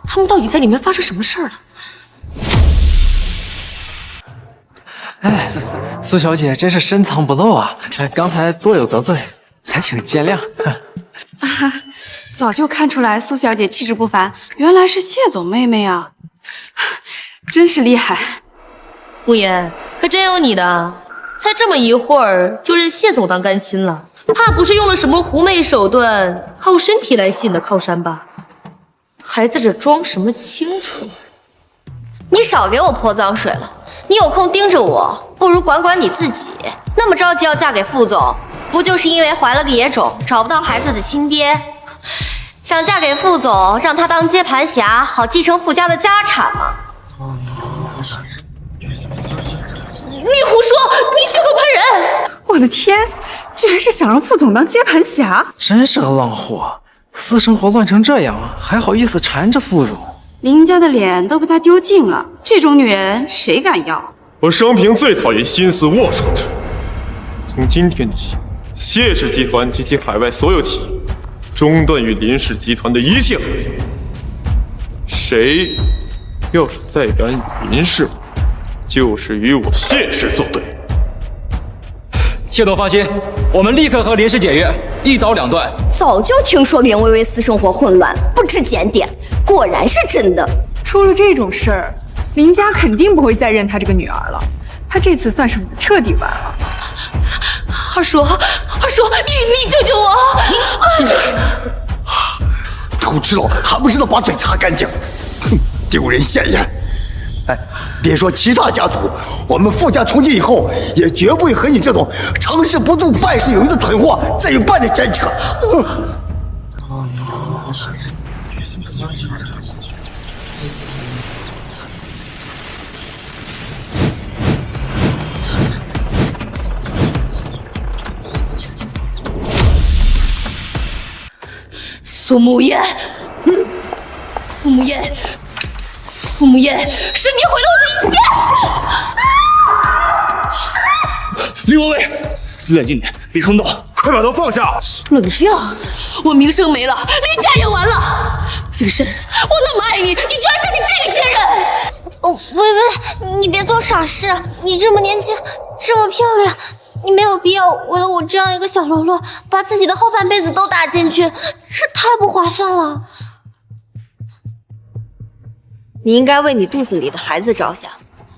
他们到底在里面发生什么事儿了？哎，苏小姐真是深藏不露啊！刚才多有得罪，还请见谅。早就看出来苏小姐气质不凡，原来是谢总妹妹啊，真是厉害。慕言，可真有你的，才这么一会儿就认谢总当干亲了，怕不是用了什么狐媚手段，靠身体来吸引的靠山吧？还在这装什么清纯？你少给我泼脏水了！你有空盯着我，不如管管你自己。那么着急要嫁给副总，不就是因为怀了个野种，找不到孩子的亲爹，想嫁给副总，让他当接盘侠，好继承傅家的家产吗？你胡说！你血口喷人！我的天，居然是想让副总当接盘侠，真是个浪货，私生活乱成这样，还好意思缠着副总。林家的脸都被他丢尽了，这种女人谁敢要？我生平最讨厌心思龌龊之人。从今天起，谢氏集团及其海外所有企业中断与林氏集团的一切合作。谁要是再敢与林氏，就是与我谢氏作对。谢总放心，我们立刻和林氏解约，一刀两断。早就听说林薇薇私生活混乱，不知检点，果然是真的。出了这种事儿，林家肯定不会再认她这个女儿了。她这次算是彻底完了。二叔，你救救我！都知道还不知道把嘴擦干净，哼，丢人现眼！哎，别说其他家族，我们傅家从今以后也绝不会和你这种成事不足败事有余的蠢货再有半点牵扯。苏慕言，苏慕言，是你毁了我的一切！李薇薇，冷静点，别冲动，快把刀放下。冷静，我名声没了，连家也完了。景深，我那么爱你，你居然相信这个贱人！哦，薇薇，你别做傻事，你这么年轻，这么漂亮。你没有必要为了我这样一个小喽啰，把自己的后半辈子都搭进去，这太不划算了。你应该为你肚子里的孩子着想，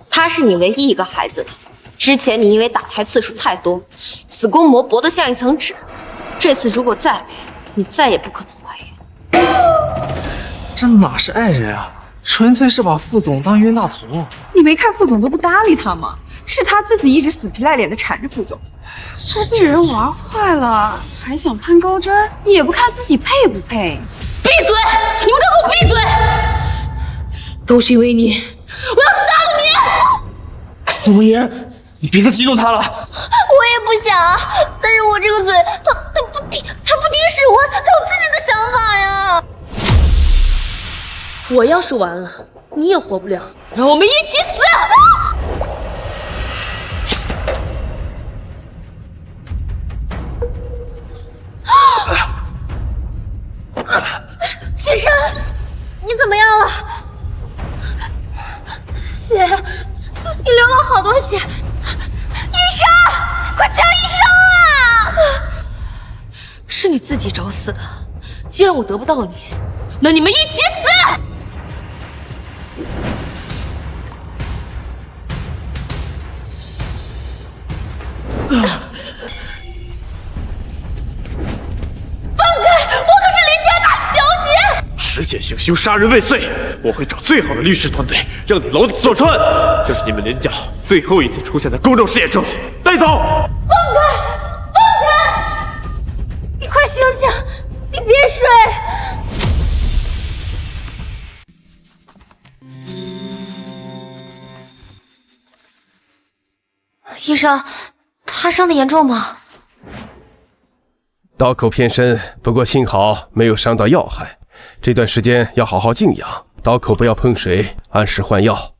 他是你唯一一个孩子。之前你因为打胎次数太多，子宫膜薄得像一层纸，这次如果再来，你再也不可能怀孕。这哪是爱人啊，纯粹是把副总当冤大头。你没看副总都不搭理他吗？是他自己一直死皮赖脸的缠着副总，这被人玩坏了，还想攀高枝儿，也不看自己配不配。闭嘴！你们都给我闭嘴！都是因为你，我要杀了你！苏慕言，你别再激怒他了。我也不想啊，但是我这个嘴，他不听使唤，他有自己的想法呀。我要是完了，你也活不了，让我们一起死！启生，你怎么样了？血，你流了好多血！医生，快叫医生啊！是你自己找死的。既然我得不到你，那你们一起死！我可是邻家大小姐！持剑行凶，杀人未遂。我会找最好的律师团队，让你牢底坐穿。这是你们林家最后一次出现在公众视野中，带走。放开！你快醒醒，你别睡。医生，他伤得严重吗？刀口偏深，不过幸好没有伤到要害。这段时间要好好静养，刀口不要碰水，按时换药。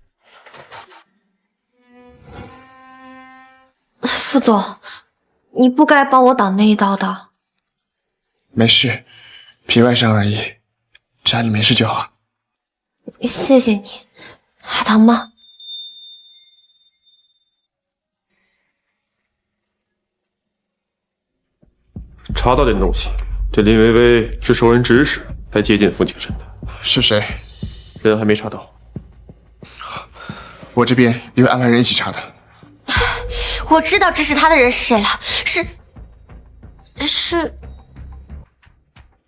副总，你不该帮我挡那一刀的。没事，皮外伤而已，只要你没事就好。谢谢你。还疼吗？查到点东西，这林薇薇是受人指使才接近傅景深的。是谁？人还没查到，我这边也会安排人一起查的。我知道指使他的人是谁了，是。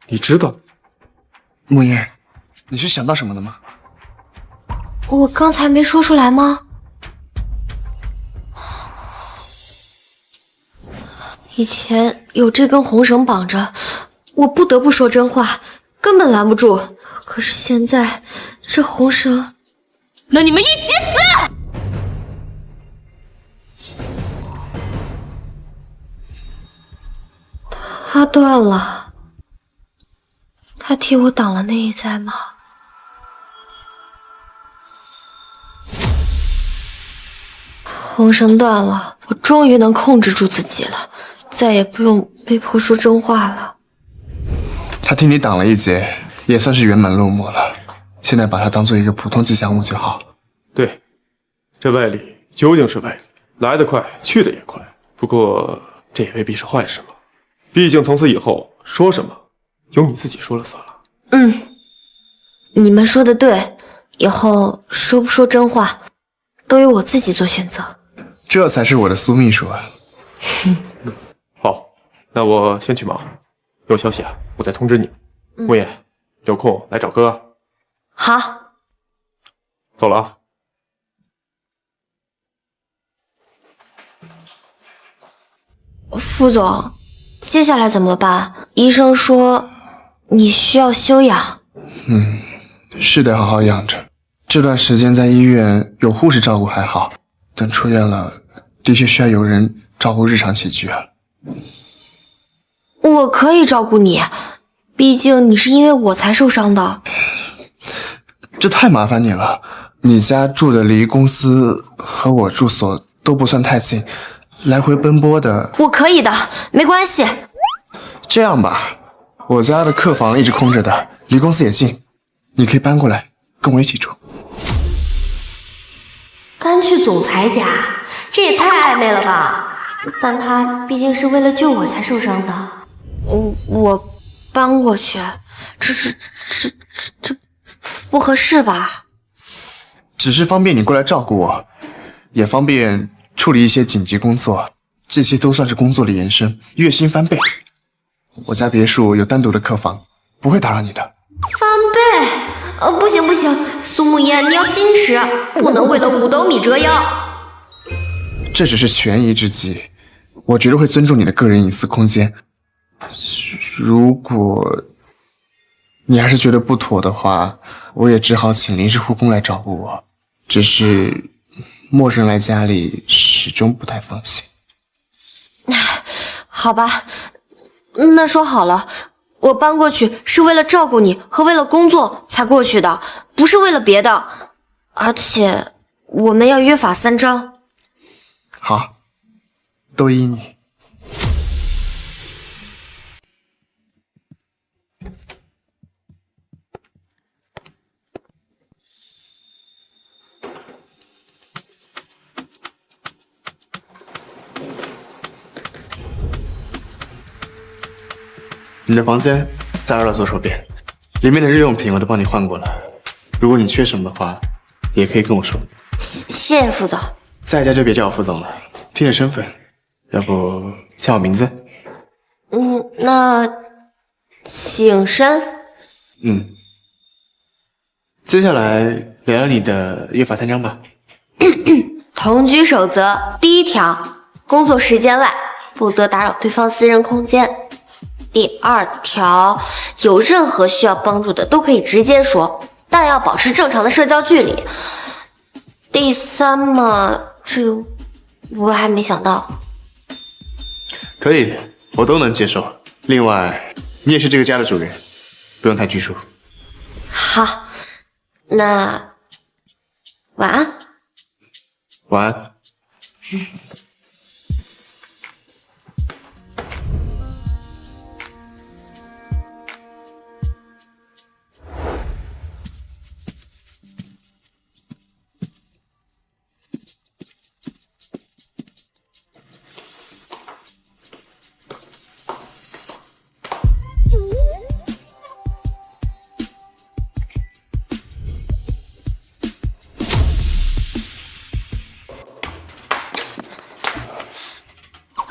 你知道？木叶，你是想到什么了吗？我刚才没说出来吗？以前有这根红绳绑着，我不得不说真话，根本拦不住。可是现在这红绳，那你们一起死！它断了，他替我挡了那一灾吗？红绳断了，我终于能控制住自己了，再也不用被迫说真话了。他替你挡了一劫，也算是圆满落幕了。现在把它当做一个普通吉祥物就好。对，这外力究竟是外力，来得快，去得也快。不过这也未必是坏事嘛。毕竟从此以后，说什么由你自己说了算了。你们说的对，以后说不说真话，都由我自己做选择。这才是我的苏秘书啊！好，那我先去忙，有消息啊，我再通知你。木叶，有空来找哥。好，走了啊。副总，接下来怎么办？医生说你需要休养。是得好好养着。这段时间在医院有护士照顾还好，等出院了，的确需要有人照顾日常起居啊。我可以照顾你，毕竟你是因为我才受伤的。这太麻烦你了，你家住的离公司和我住所都不算太近，来回奔波的。我可以的，没关系。这样吧，我家的客房一直空着的，离公司也近，你可以搬过来跟我一起住。搬去总裁家，这也太暧昧了吧？但他毕竟是为了救我才受伤的，我搬过去，这不合适吧？只是方便你过来照顾我，也方便处理一些紧急工作，这些都算是工作的延伸，月薪翻倍。我家别墅有单独的客房，不会打扰你的。翻倍？不行不行，苏慕烟，你要矜持，不能为了5斗米折腰。这只是权宜之计，我绝对会尊重你的个人隐私空间。如果你还是觉得不妥的话，我也只好请临时护工来照顾我。只是陌生人来家里始终不太放心。好吧，那说好了，我搬过去是为了照顾你和为了工作才过去的，不是为了别的。而且我们要约法3章。好，都依你。你的房间在2楼左手边，里面的日用品我都帮你换过了。如果你缺什么的话，也可以跟我说。谢谢副总。在家就别叫我副总了，替你身份，要不叫我名字？那景深。接下来聊聊你的约法三章吧。同居守则第1条，工作时间外不得打扰对方私人空间。第2条，有任何需要帮助的都可以直接说，但要保持正常的社交距离。第3嘛，这个我还没想到。可以，我都能接受。另外，你也是这个家的主人，不用太拘束。好，那晚安。晚安。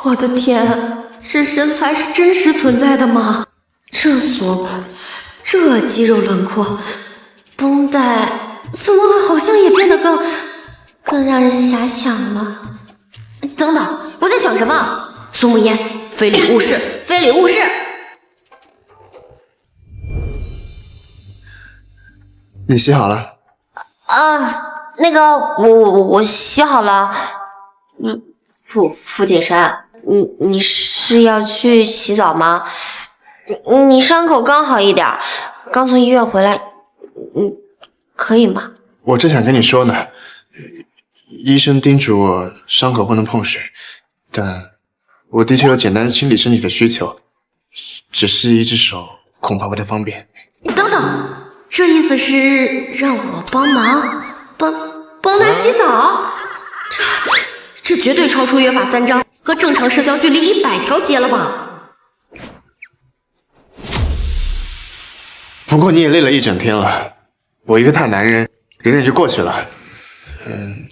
我的天，这身材是真实存在的吗？这锁骨，这肌肉轮廓，绷带怎么好像也变得更让人遐想了？等等，我在想什么？苏慕烟，非礼勿视，非礼勿视！你洗好了？那个，我洗好了。傅景山，你是要去洗澡吗？你伤口刚好一点，刚从医院回来，可以吗？我正想跟你说呢，医生叮嘱我伤口不能碰水，但我的确有简单清理身体的需求，只是一只手恐怕不太方便。等等，这意思是让我帮忙帮他洗澡？这绝对超出约法三章和正常社交距离100条街了吧？不过你也累了一整天了，我一个大男人忍忍就过去了。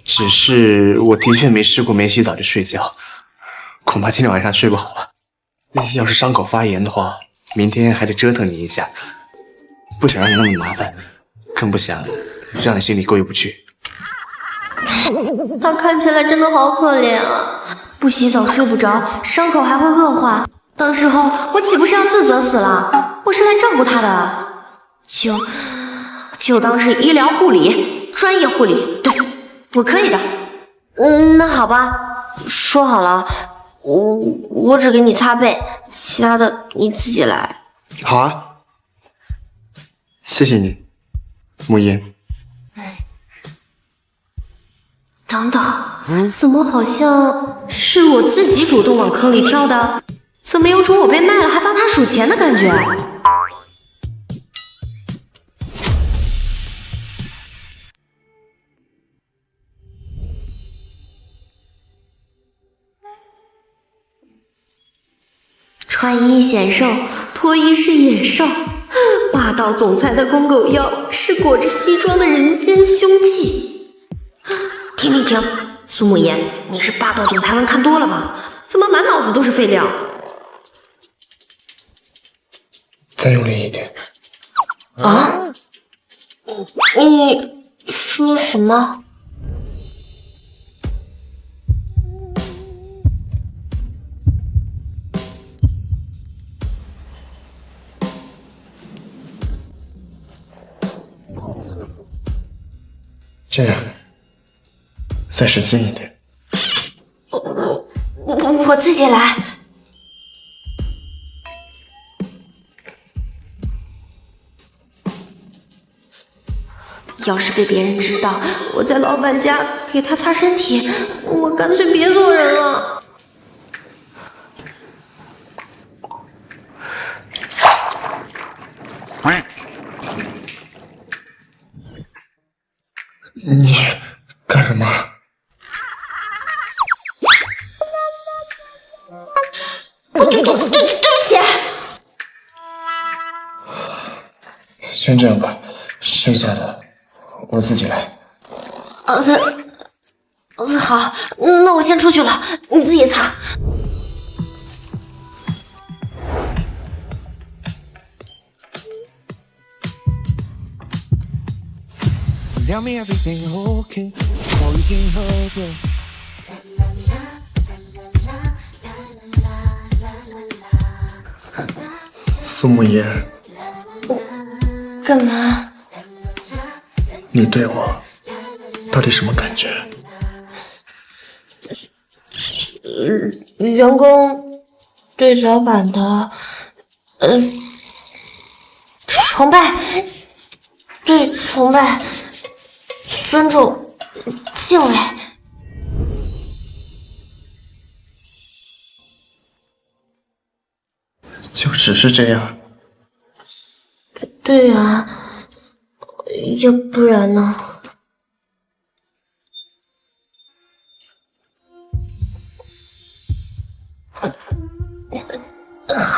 只是我的确没试过没洗澡就睡觉，恐怕今天晚上睡不好了。要是伤口发炎的话，明天还得折腾你一下，不想让你那么麻烦，更不想让你心里过意不去。他看起来真的好可怜啊！不洗澡睡不着，伤口还会恶化，到时候我岂不是要自责死了？我是来照顾他的，就当是医疗护理，专业护理，对，我可以的。那好吧，说好了，我只给你擦背，其他的你自己来。好啊，谢谢你，慕言。等等，怎么好像是我自己主动往坑里跳的？怎么有种我被卖了还帮他数钱的感觉？穿衣显瘦，脱衣是野兽。霸道总裁的公狗腰是裹着西装的人间凶器。停停停，苏慕言，你是霸道总裁文看多了吧？怎么满脑子都是废料？再用力一点。啊？你说什么？这样，再使劲一点。我自己来。要是被别人知道我在老板家给他擦身体，我干脆别做人了。你干什么？对不起。先这样吧，剩下的我自己来。好，那我先出去了，你自己擦。Tell me everything okay， 我已经喝醉。苏慕言，干嘛？你对我到底什么感觉？员工对老板的，崇拜，对崇拜、尊重、敬畏。就只是这样？对啊，要不然呢？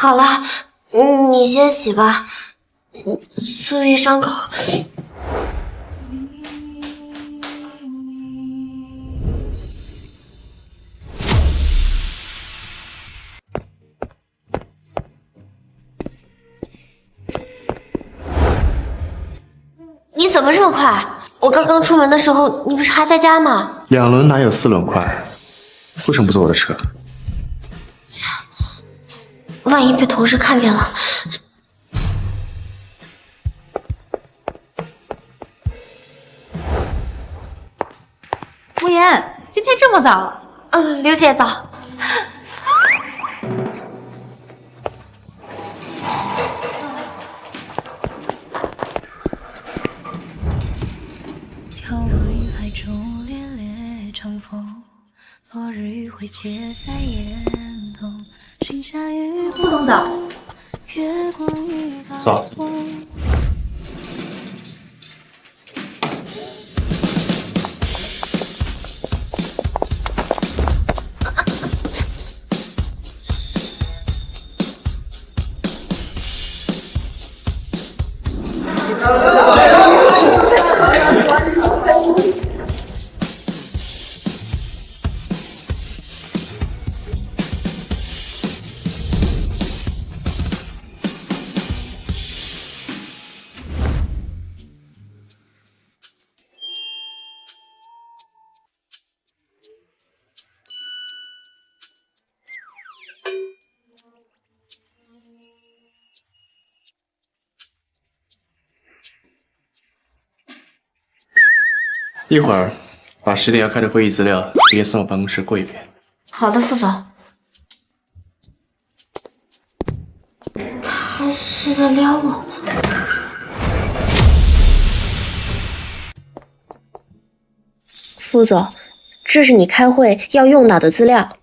好了，你先洗吧，注意伤口。你怎么这么快？我刚刚出门的时候，你不是还在家吗2轮哪有4轮快？为什么不坐我的车？万一被同事看见了，慕言，今天这么早？刘姐早。眺望云海中恋恋长风，落日余晖皆在眼动。寻下雨副总早。月光与早。一会儿把10点要开的会议资料直接送到办公室过一遍。好的，副总。他是在撩我。副总，这是你开会要用到的资料。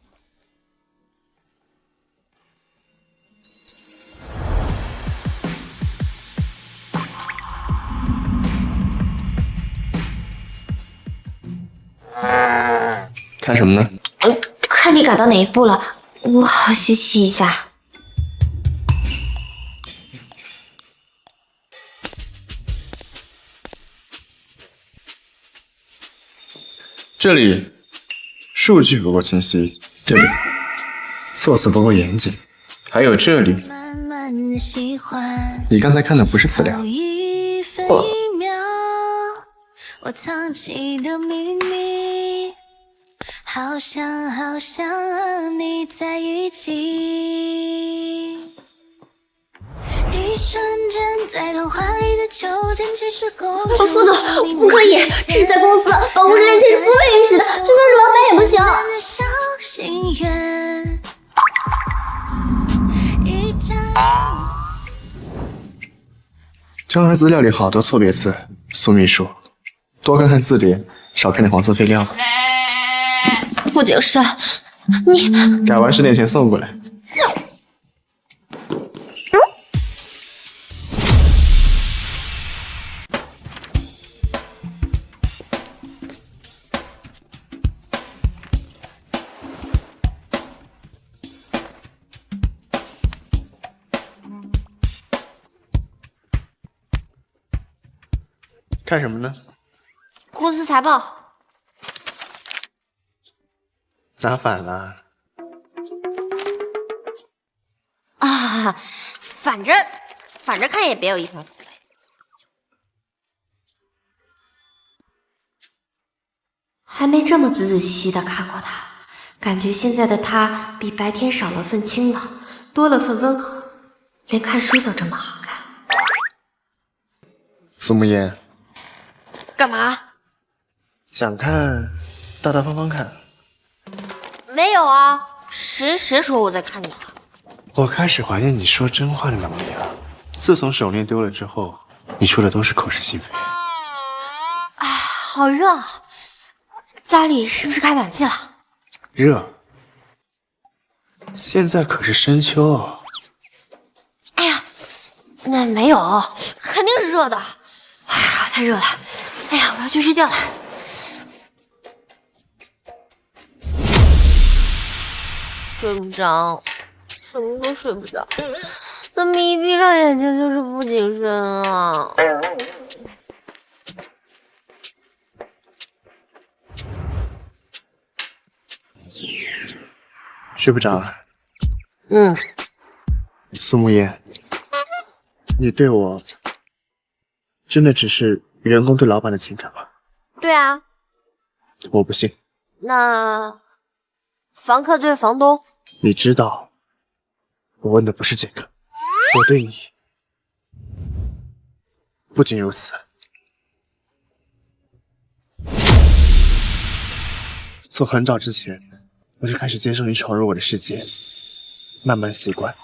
看什么呢？看你改到哪一步了，我好学习一下。这里数据不够清晰，这里措辞不够严谨，还有这里，你刚才看的不是资料。我藏起的秘密，好想好想和你在一起。一瞬间，在童话里的秋天，其实公主。副总，不可以，这是在公司，办公室恋情是不被允许的，就算是老板也不行。刚才资料里好多错别字，苏秘书，多看看字典，少看点黄色废料吧。副警视，你改完10点前送过来。看什么呢？公司财报。拿反了。啊，反正看也别有一番风味。还没这么仔仔细细的看过他，感觉现在的他比白天少了份清冷，多了份温和，连看书都这么好看。苏慕烟，干嘛？想看，大大方方看。没有啊，谁说我在看你了？我开始怀念你说真话的能力了。自从手链丢了之后，你说的都是口是心非。哎，好热啊！家里是不是开暖气了？热。现在可是深秋啊。哎呀，那没有，肯定是热的。哎呀，太热了！哎呀，我要去睡觉了。睡不着，什么都睡不着。怎么一闭上眼睛就是不起身啊？睡不着了。苏慕烟，你对我真的只是员工对老板的情感吗？对啊。我不信。那房客对房东？你知道，我问的不是这个，我对你不仅如此。从很早之前，我就开始接受你闯入我的世界，慢慢习惯，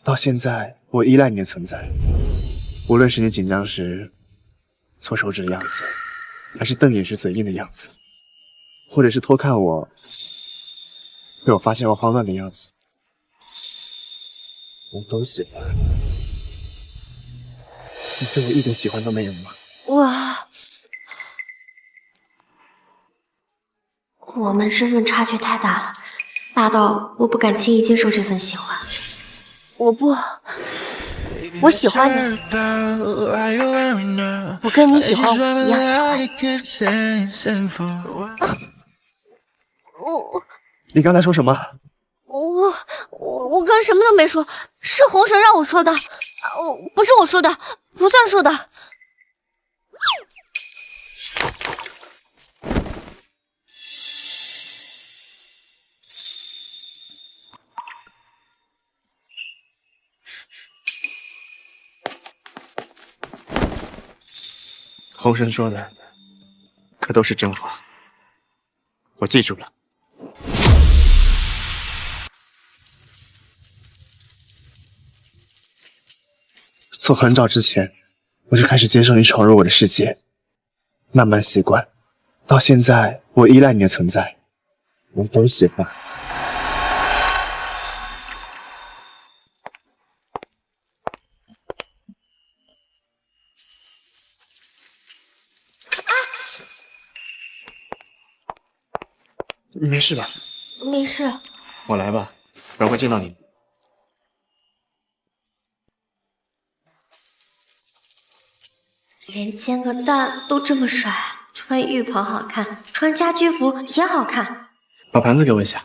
到现在，我依赖你的存在。无论是你紧张时搓手指的样子，还是瞪眼时嘴硬的样子，或者是偷看我被我发现后慌乱的样子，我都喜欢。你对我一点喜欢都没有吗？我们身份差距太大了，大到我不敢轻易接受这份喜欢。我喜欢你，我跟你喜欢我一样喜欢。你刚才说什么？我刚什么都没说，是红绳让我说的，不是我说的，不算数的。红绳说的可都是真话，我记住了。从很早之前，我就开始接受你闯入我的世界，慢慢习惯，到现在，我依赖你的存在，我都喜欢。你没事吧？没事。我来吧，不然会见到你。连煎个蛋都这么帅，穿浴袍好看，穿家居服也好看。把盘子给我一下。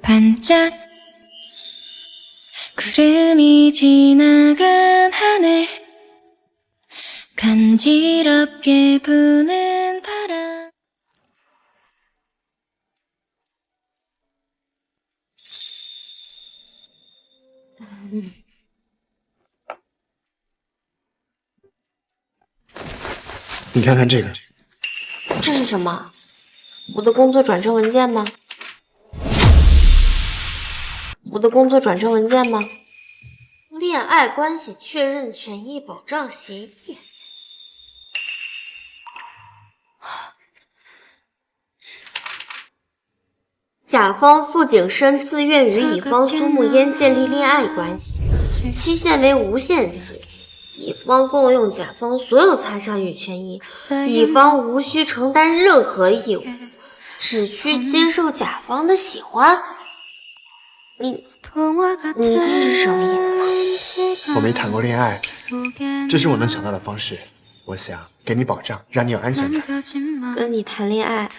반짝 구름이 지나간 하늘 간지럽게 부는 바람你看看这个，这是什么？我的工作转正文件吗？我的工作转正文件吗？恋爱关系确认权益保障协议。甲方傅景深自愿与乙方苏慕烟建立恋爱关系，期限为无限期。乙方共用甲方所有财产与权益，乙方无需承担任何义务，只需接受甲方的喜欢。你这是什么意思啊？我没谈过恋爱，这是我能想到的方式。我想给你保障，让你有安全感。跟你谈恋爱，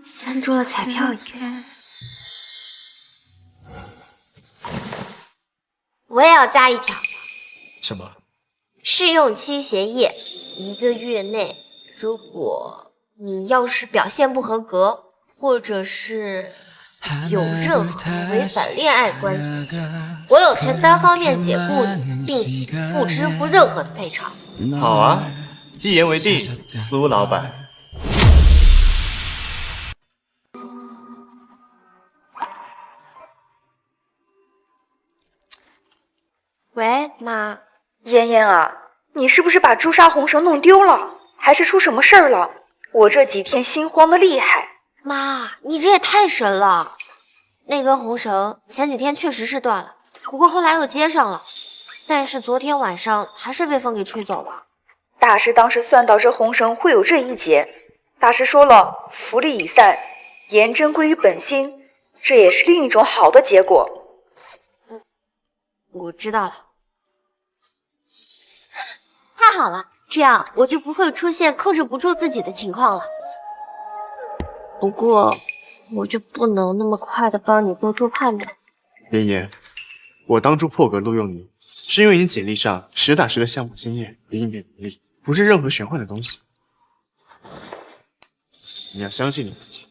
像中了彩票一样。我也要加一条。什么？试用期协议1个月内，如果你要是表现不合格，或者是有任何违反恋爱关系的行为，我有权单方面解雇你，并且不支付任何的赔偿。好啊，一言为定，苏老板。喂，妈。妍妍啊，你是不是把朱砂红绳弄丢了？还是出什么事儿了？我这几天心慌的厉害。妈，你这也太神了！那根红绳前几天确实是断了，不过后来又接上了，但是昨天晚上还是被风给吹走了。大师当时算到这红绳会有这一劫，大师说了，福利已散，颜真归于本心，这也是另一种好的结果。我知道了。太好了，这样我就不会出现控制不住自己的情况了。不过，我就不能那么快的帮你做判断。妍妍，我当初破格录用你，是因为你简历上实打实的项目经验和应变能力，不是任何玄幻的东西。你要相信你自己。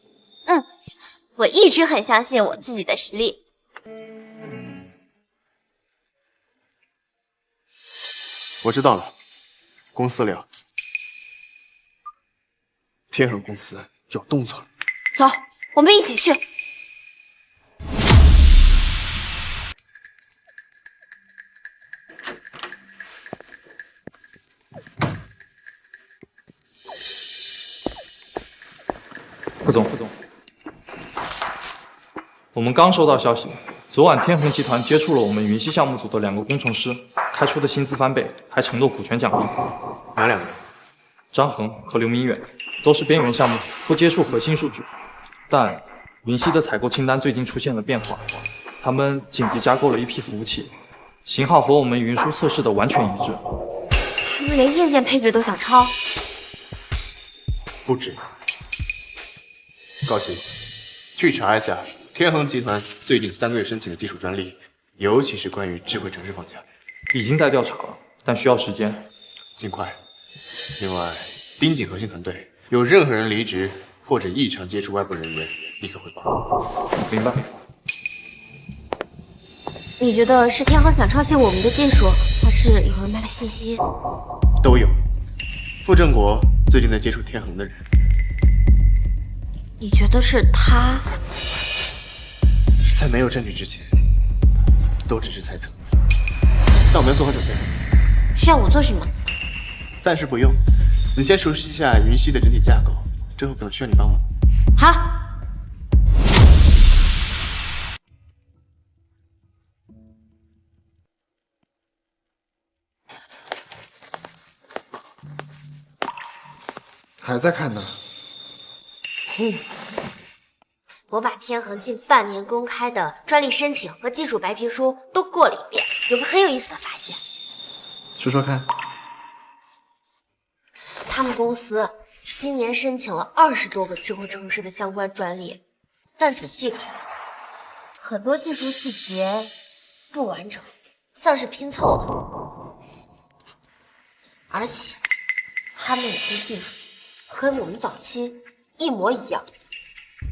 我一直很相信我自己的实力。我知道了，公司聊。天恒公司有动作了。走，我们一起去。副总，我们刚收到消息，昨晚天恒集团接触了我们云溪项目组的2个工程师，开出的薪资翻倍，还承诺股权奖励。哪2个？张恒和刘明远，都是边缘项目组，不接触核心数据。但云溪的采购清单最近出现了变化，他们紧急加购了一批服务器，型号和我们云书测试的完全一致。他们连硬件配置都想抄？不止。高奇，去查一下天恒集团最近3个月申请的技术专利，尤其是关于智慧城市方向。已经在调查了，但需要时间，尽快。另外，盯紧核心团队，有任何人离职或者异常接触外部人员，立刻汇报。明白。你觉得是天恒想抄袭我们的技术，还是有人卖了信息？都有。傅正国最近在接触天恒的人。你觉得是他？在没有证据之前，都只是猜测。但我们要做好准备。需要我做什么？暂时不用，你先熟悉一下云溪的整体架构，之后可能需要你帮忙。好。还在看呢。我把天恒近半年公开的专利申请和技术白皮书都过了一遍，有个很有意思的发现。说说看。他们公司今年申请了20多个智慧城市的相关专利，但仔细看，很多技术细节不完整，像是拼凑的。而且，他们有些技术和我们早期一模一样。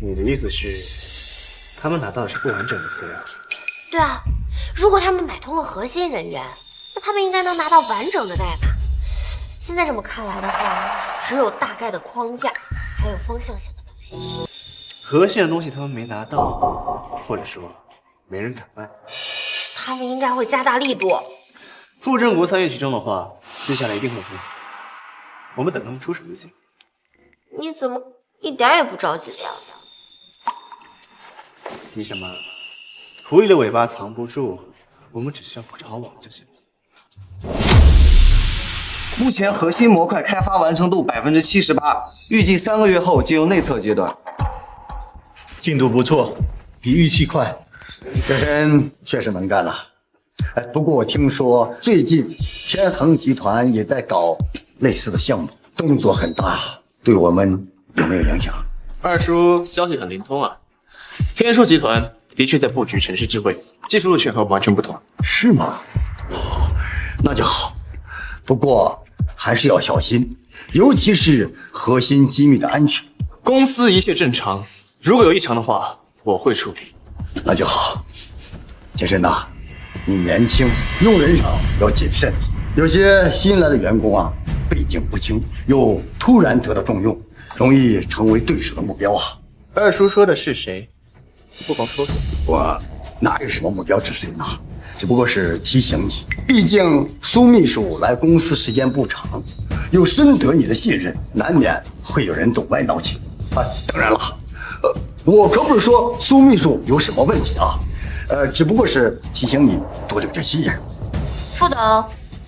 你的意思是，他们拿到的是不完整的资料？对啊，如果他们买通了核心人员，那他们应该能拿到完整的代码。现在这么看来的话，只有大概的框架，还有方向性的东西。核心的东西他们没拿到，或者说没人敢卖。他们应该会加大力度。傅正国参与其中的话，接下来一定会有动静。我们等他们出手就行。你怎么一点也不着急的样子？急什么？狐狸的尾巴藏不住，我们只需要捕捉好网就行了。目前核心模块开发完成度78%，预计3个月后进入内测阶段。进度不错，比预期快。这人确实能干了。不过我听说最近天恒集团也在搞类似的项目，动作很大，对我们有没有影响？二叔消息很灵通啊，天硕集团的确在布局城市智慧，技术路线和我们完全不同。是吗？哦，那就好。不过还是要小心，尤其是核心机密的安全。公司一切正常，如果有异常的话，我会处理。那就好。健身呐，你年轻，用人上要谨慎。有些新来的员工啊，背景不清，又突然得到重用，容易成为对手的目标啊。二叔说的是谁？不妨说说。我哪有什么目标之谁呢？只不过是提醒你，毕竟苏秘书来公司时间不长，又深得你的信任，难免会有人动歪脑筋。当然了，我可不是说苏秘书有什么问题啊，只不过是提醒你多留点心眼。副董，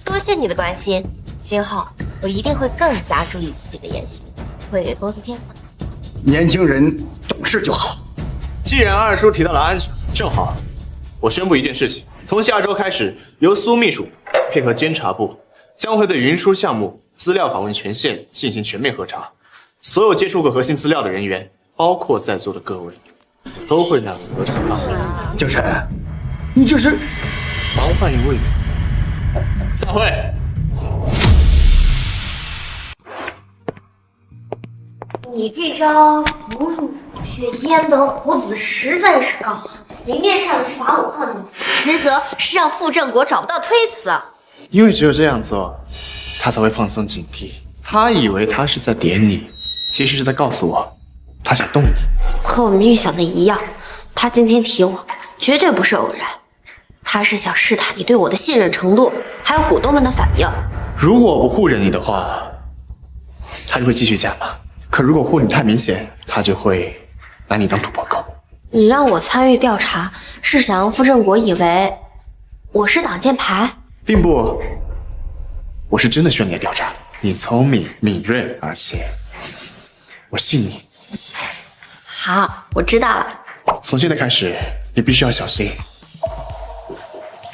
多谢你的关心，今后我一定会更加注意自己的言行，会给公司添乱。年轻人懂事就好。既然二叔提到了安全，正好，我宣布一件事情：从下周开始，由苏秘书配合监察部，将会对云书项目资料访问权限进行全面核查。所有接触过核心资料的人员，包括在座的各位，都会纳入核查范围。江晨，你这是防范于未然。散会。你这招不入虎穴焉得虎子实在是高，明面上是把我放进去，实则是让傅正国找不到推辞。因为只有这样做，他才会放松警惕。他以为他是在点你，其实是在告诉我，他想动你。和我们预想的一样，他今天提我，绝对不是偶然。他是想试探你对我的信任程度，还有股东们的反应。如果我不护着你的话，他就会继续加码。可如果护你太明显，他就会拿你当突破口。你让我参与调查，是想让傅正国以为我是挡箭牌？并不，我是真的需要你的调查。你聪明敏锐，而且我信你。好，我知道了。从现在开始，你必须要小心，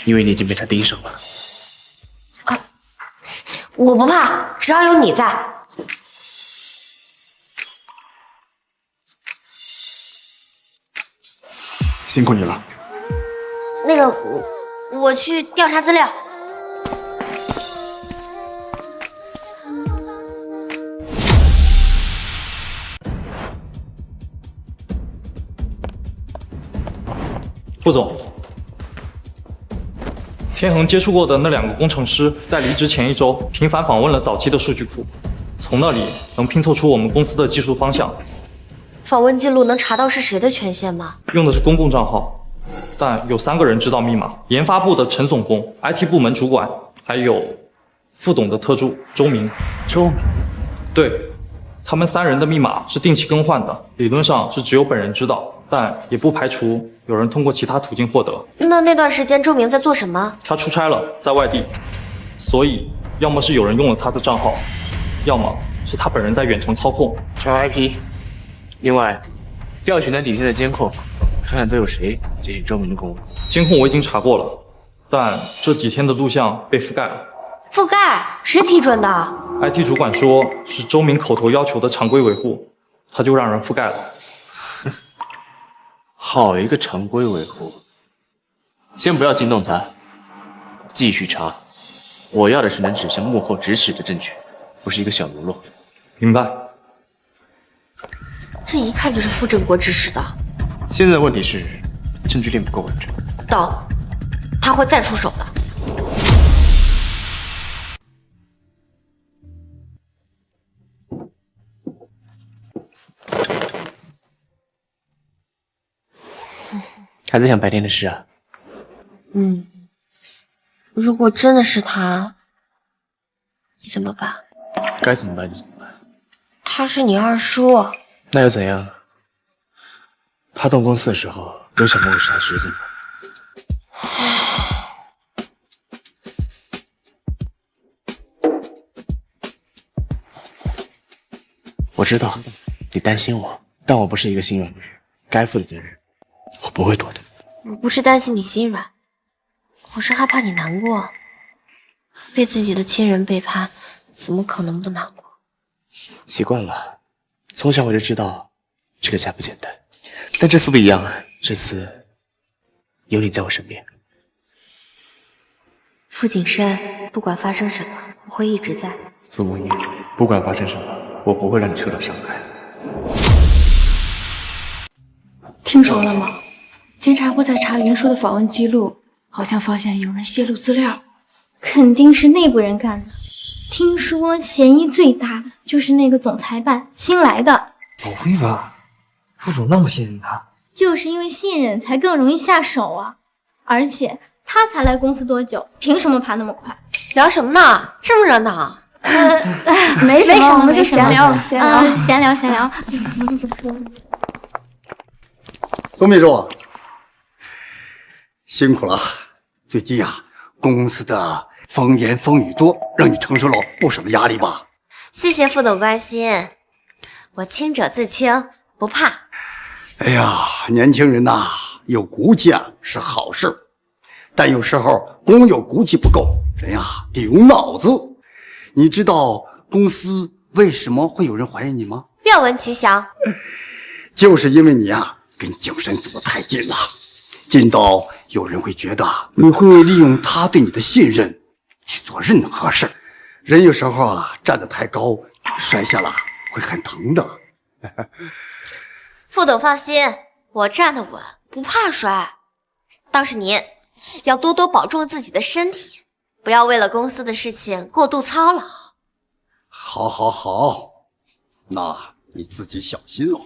因为你已经被他盯上了。我不怕，只要有你在。辛苦你了。那个，我去调查资料。副总，天恒接触过的那2个工程师，在离职前1周频繁访问了早期的数据库，从那里能拼凑出我们公司的技术方向。访问记录能查到是谁的权限吗？用的是公共账号，但有3个人知道密码：研发部的陈总工、IT 部门主管，还有副董的特助周明。周明？对，他们3人的密码是定期更换的，理论上是只有本人知道，但也不排除有人通过其他途径获得。那段时间周明在做什么？他出差了，在外地，所以要么是有人用了他的账号，要么是他本人在远程操控。查 IP。另外，调取那底线的监控，看看都有谁接近周明的公务。监控我已经查过了，但这几天的录像被覆盖了。覆盖？谁批准的 ？IT 主管说是周明口头要求的常规维护，他就让人覆盖了。好一个常规维护！先不要惊动他，继续查。我要的是能指向幕后指使的证据，不是一个小喽啰。明白。这一看就是傅正国指使的。现在的问题是，证据链不够完整。等，他会再出手的。还在想白天的事啊？如果真的是他，你怎么办？该怎么办就怎么办。他是你二叔，那又怎样？他动公司的时候，有想过我是他侄子吗？我知道你担心我，但我不是一个心软的人，该负的责任我不会躲的。我不是担心你心软，我是害怕你难过。被自己的亲人背叛，怎么可能不难过？习惯了，从小我就知道这个家不简单，但这次不一样啊，这次有你在我身边。傅景深，不管发生什么，我会一直在。苏沐烟，不管发生什么，我不会让你受到伤害。听说了吗？监察部在查袁叔的访问记录，好像发现有人泄露资料，肯定是内部人干的。听说嫌疑最大的就是那个总裁办新来的。不会吧？副总那么信任他？就是因为信任才更容易下手啊！而且他才来公司多久，凭什么爬那么快？聊什么呢？这么热闹？没什么，我们就闲聊。闲聊。苏秘书，辛苦了。最近啊，公司的风言风语多，让你承受了不少的压力吧？谢谢副总关心，我清者自清，不怕。哎呀，年轻人呐，有骨气啊是好事，但有时候光有骨气不够，人呀得有脑子。你知道公司为什么会有人怀疑你吗？愿闻其详。就是因为你啊跟景深走得太近了，近到有人会觉得你会利用他对你的信任去做任何事。人有时候啊站得太高，摔下了会很疼的。副总放心，我站得稳，不怕摔。倒是您要多多保重自己的身体，不要为了公司的事情过度操劳。好，那你自己小心哦。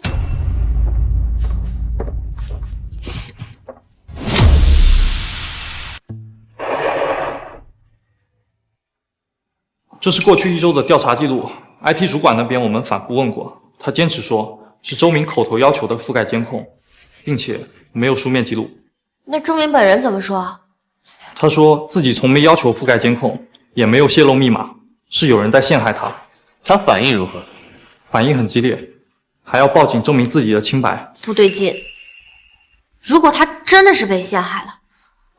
这是过去1周的调查记录 ，IT 主管那边我们反复问过，他坚持说是周明口头要求的覆盖监控，并且没有书面记录。那周明本人怎么说？他说自己从没要求覆盖监控，也没有泄露密码，是有人在陷害他。他反应如何？反应很激烈，还要报警证明自己的清白。不对劲，如果他真的是被陷害了，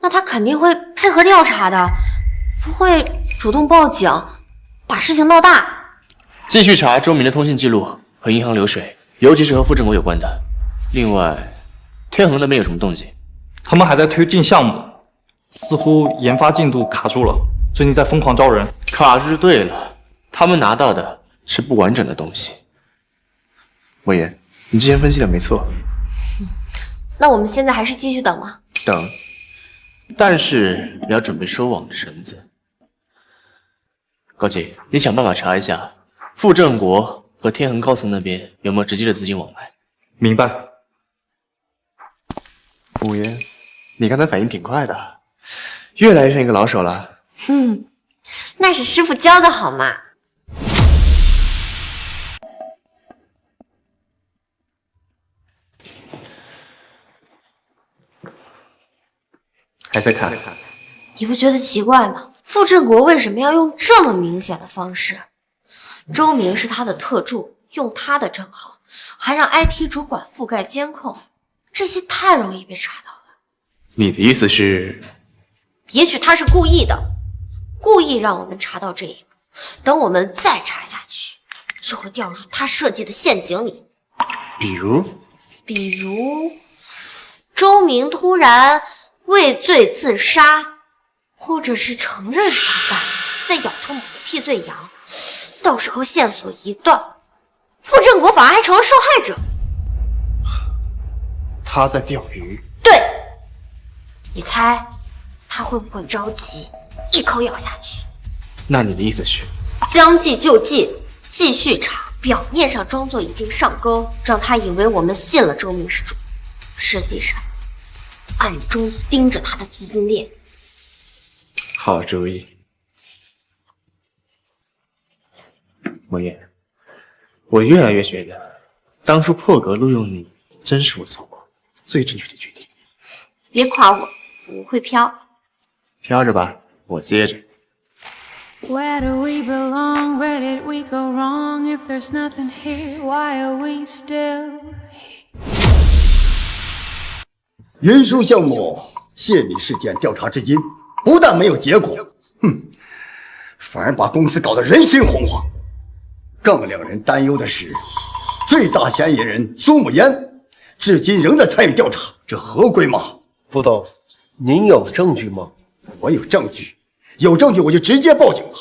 那他肯定会配合调查的，不会主动报警，把事情闹大。继续查周明的通信记录和银行流水，尤其是和傅振国有关的。另外，天恒那边有什么动静？他们还在推进项目，似乎研发进度卡住了，最近在疯狂招人。卡住就对了，他们拿到的是不完整的东西。莫言，你之前分析的没错。那我们现在还是继续等吗？等，但是你要准备收网的绳子。高姐，你想办法查一下傅振国和天恒高层那边有没有直接的资金往来。明白。莫言，你刚才反应挺快的，越来越像一个老手了。那是师傅教的好嘛。还在看？你不觉得奇怪吗？傅振国为什么要用这么明显的方式？周明是他的特助，用他的账号，还让 IT 主管覆盖监控，这些太容易被查到了。你的意思是？也许他是故意的，故意让我们查到这一步，等我们再查下去，就会掉入他设计的陷阱里。比如周明突然畏罪自杀，或者是承认是他干的，再咬出某个替罪羊，到时候线索一断，傅振国反而还成了受害者。他在钓鱼。对，你猜他会不会着急一口咬下去？那你的意思是？将计就计，继续查，表面上装作已经上钩，让他以为我们信了周明是主，实际上暗中盯着他的资金链。好主意。莫言，我越来越觉得当初破格录用你真是我做过最正确的决定。别夸我，我会飘。飘着吧，我接着。Where do we belong? Where did we go wrong? If there's nothing here, why are we still here? 云书项目泄密事件调查至今，不但没有结果，反而把公司搞得人心惶惶。更令人担忧的是，最大嫌疑人苏慕烟，至今仍在参与调查，这合规吗？副总，您有证据吗？我有证据，有证据我就直接报警了。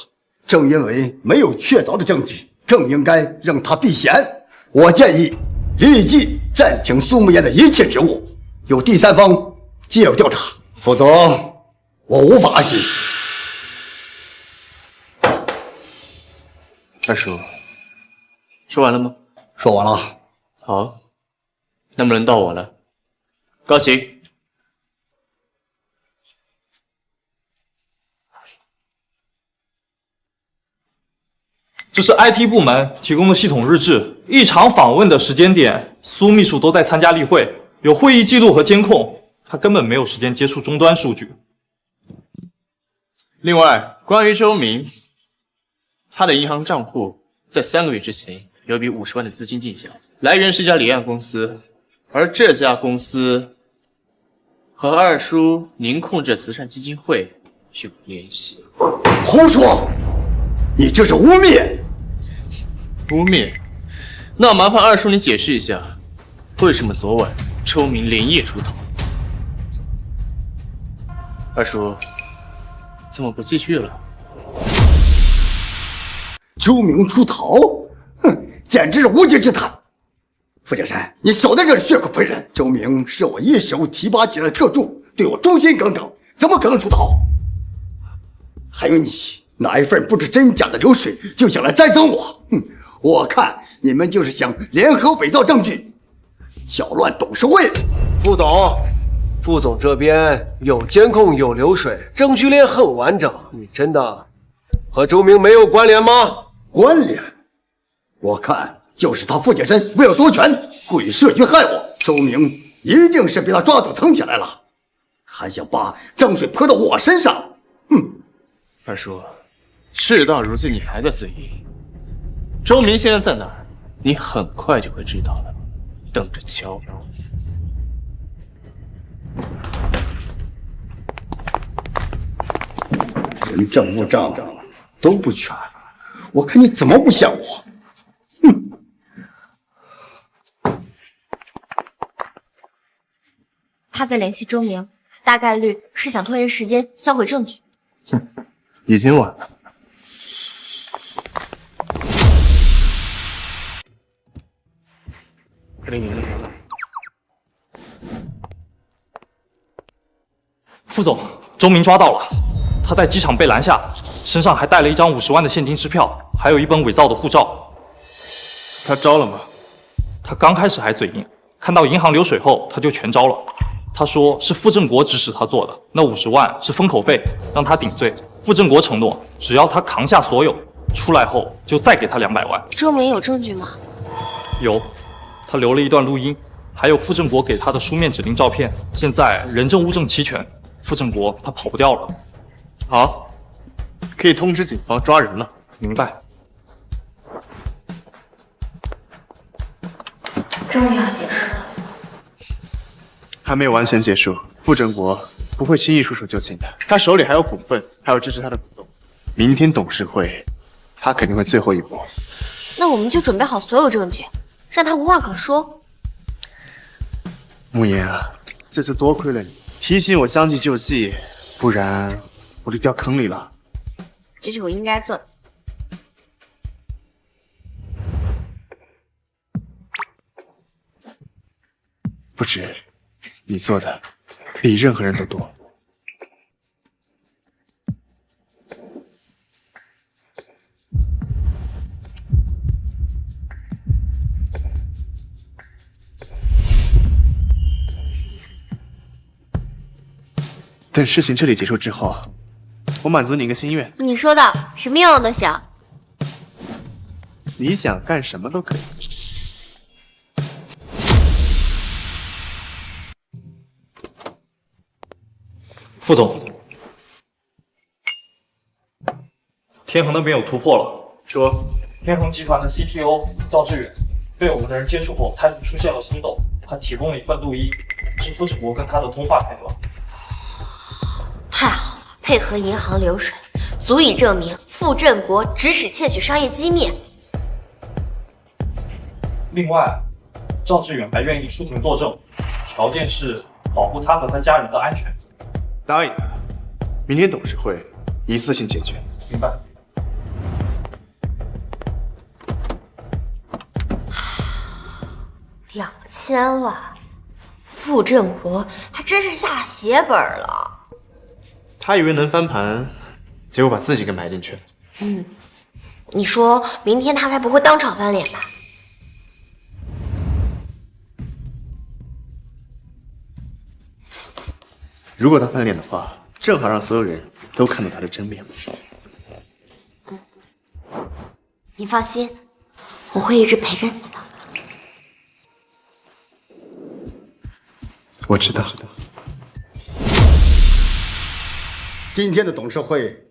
正因为没有确凿的证据，更应该让他避嫌。我建议立即暂停苏慕烟的一切职务，由第三方介入调查，否则我无法安心。二叔，说完了吗？说完了。好，那么轮到我了，高晴。这是 IT 部门提供的系统日志，异常访问的时间点，苏秘书都在参加例会，有会议记录和监控，他根本没有时间接触终端数据。另外，关于周明，他的银行账户在3个月之前有一笔50万的资金进项，来源是一家离岸公司，而这家公司和二叔您控制的慈善基金会有联系。胡说！你这是污蔑！污蔑？那麻烦二叔你解释一下，为什么昨晚周明连夜出逃？二叔，怎么不继续了？周明出逃？哼，简直是无稽之谈！傅景山，你少在这里血口喷人！周明是我一手提拔起来的特助，对我忠心耿耿，怎么可能出逃？还有你，拿一份不知真假的流水就想来栽赃我，哼！我看你们就是想联合伪造证据，搅乱董事会。副总这边有监控有流水，证据链很完整，你真的和周明没有关联吗？关联？我看就是他傅景山为了夺权，故意设局害我。周明一定是被他抓走藏起来了，还想把脏水泼到我身上。哼！二叔，事到如今你还在嘴硬。周明现在在哪儿？你很快就会知道了，等着瞧。人证物证都不全，我看你怎么诬陷我！他在联系周明，大概率是想拖延时间，销毁证据。已经晚了。副总，周明抓到了，他在机场被拦下，身上还带了一张50万的现金支票，还有一本伪造的护照。他招了吗？他刚开始还嘴硬，看到银行流水后，他就全招了。他说是傅振国指使他做的，那50万是封口费，让他顶罪。傅振国承诺，只要他扛下所有，出来后就再给他200万。周明有证据吗？有，他留了一段录音，还有傅振国给他的书面指令照片。现在人证物证齐全，傅振国他跑不掉了。好，可以通知警方抓人了。明白。终于要结束了。还没有完全结束，傅振国不会轻易束手就擒的，他手里还有股份，还有支持他的股东。明天董事会，他肯定会最后一搏。那我们就准备好所有证据，让他无话可说。慕言啊，这次多亏了你提醒我将计就计，不然我就掉坑里了。这是我应该做的。不止，你做的比任何人都多。等事情彻底结束之后，我满足你一个心愿。你说的什么愿望都行，你想干什么都可以。副总，天恒那边有突破了。说，天恒集团的 CTO 赵志远被我们的人接触后，态度出现了松动。他提供了一份录音，是傅振国跟他的通话片段。太好了，配合银行流水，足以证明傅振国指使窃取商业机密。另外，赵志远还愿意出庭作证，条件是保护他和他家人的安全。答应了，明天董事会一次性解决。明白。2000万，傅振国还真是下血本了。他以为能翻盘，结果把自己给埋进去了。你说明天他该不会当场翻脸吧？如果他翻脸的话，正好让所有人都看到他的真面目。你放心，我会一直陪着你的。我知道。今天的董事会，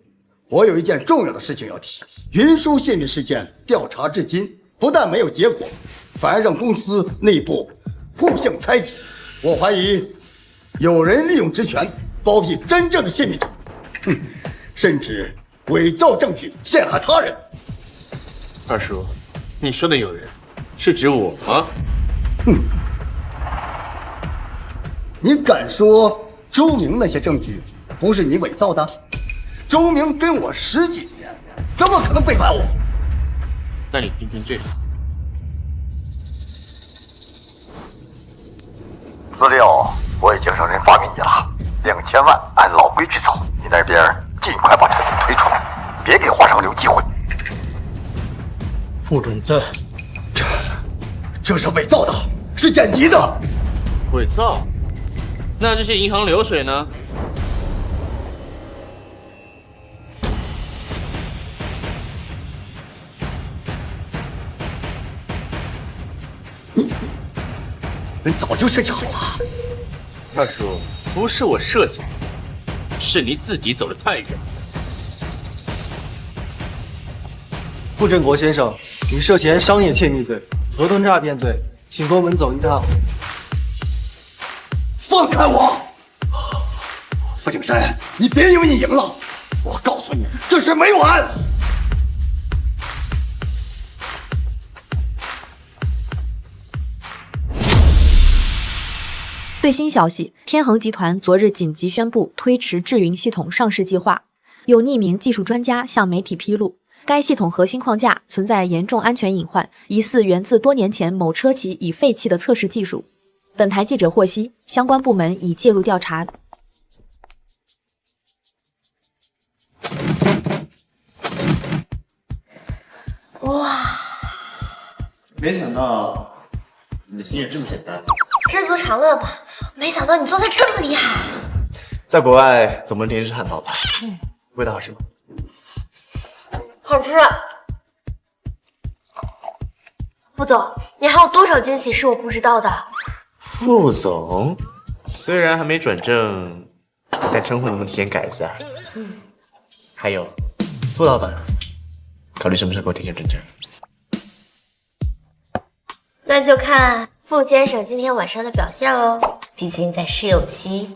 我有一件重要的事情要提。云书泄密事件调查至今，不但没有结果，反而让公司内部互相猜忌。我怀疑有人利用职权包庇真正的泄密者，甚至伪造证据陷害他人。二叔，你说的有人，是指我吗？你敢说周明那些证据不是你伪造的？周明跟我10几年，怎么可能背叛我？那你听听这个。资料我已经让人发给你了，2000万按老规矩走，你那边尽快把产品推出来，别给华商留机会。副总，这是伪造的，是剪辑的。伪造？那这些银行流水呢？你们早就设计好了。二叔，不是我设计，是你自己走得太远。傅振国先生，你涉嫌商业窃密罪、合同诈骗罪，请过门走一趟。放开我！傅景山，你别以为你赢了，我告诉你，这事没完。最新消息，天恒集团昨日紧急宣布推迟智云系统上市计划。有匿名技术专家向媒体披露，该系统核心框架存在严重安全隐患，疑似源自多年前某车企已废弃的测试技术。本台记者获悉，相关部门已介入调查。哇，没想到你的心也这么简单。知足常乐吧，没想到你做的这么厉害。在国外总不能天天吃汉堡吧？味道好吃吗？好吃。副总，你还有多少惊喜是我不知道的？副总，虽然还没转正，但称呼能不能提前改一下？还有，苏老板，考虑什么时候给我提前转正？那就看傅先生今天晚上的表现喽，毕竟在试用期。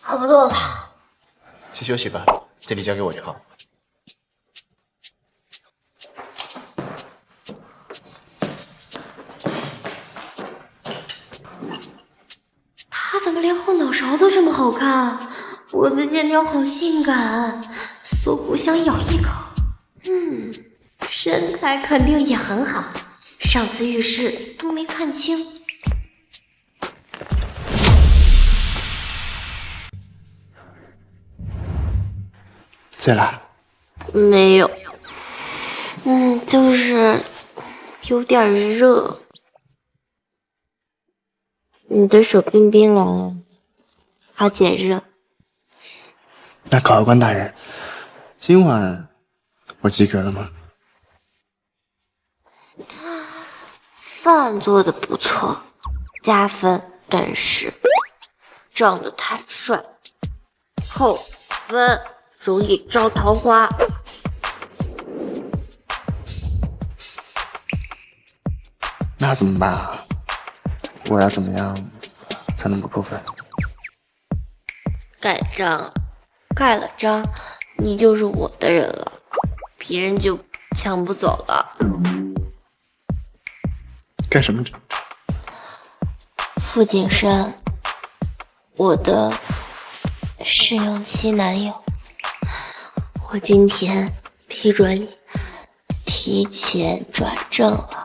差不多了，去休息吧，这里交给我就好。他怎么连后脑勺都这么好看？脖子线条好性感，锁骨想咬一口。身材肯定也很好，上次浴室都没看清。醉了？没有，就是有点热。你的手冰冰凉凉，好解热。那考官大人，今晚我及格了吗？饭做的不错，加分，但是长得太帅，扣分。容易招桃花。那怎么办啊？我要怎么样才能不扣分？盖章，盖了章，你就是我的人了，别人就抢不走了。干什么章？傅景山，我的试用期男友，我今天批准你提前转正了。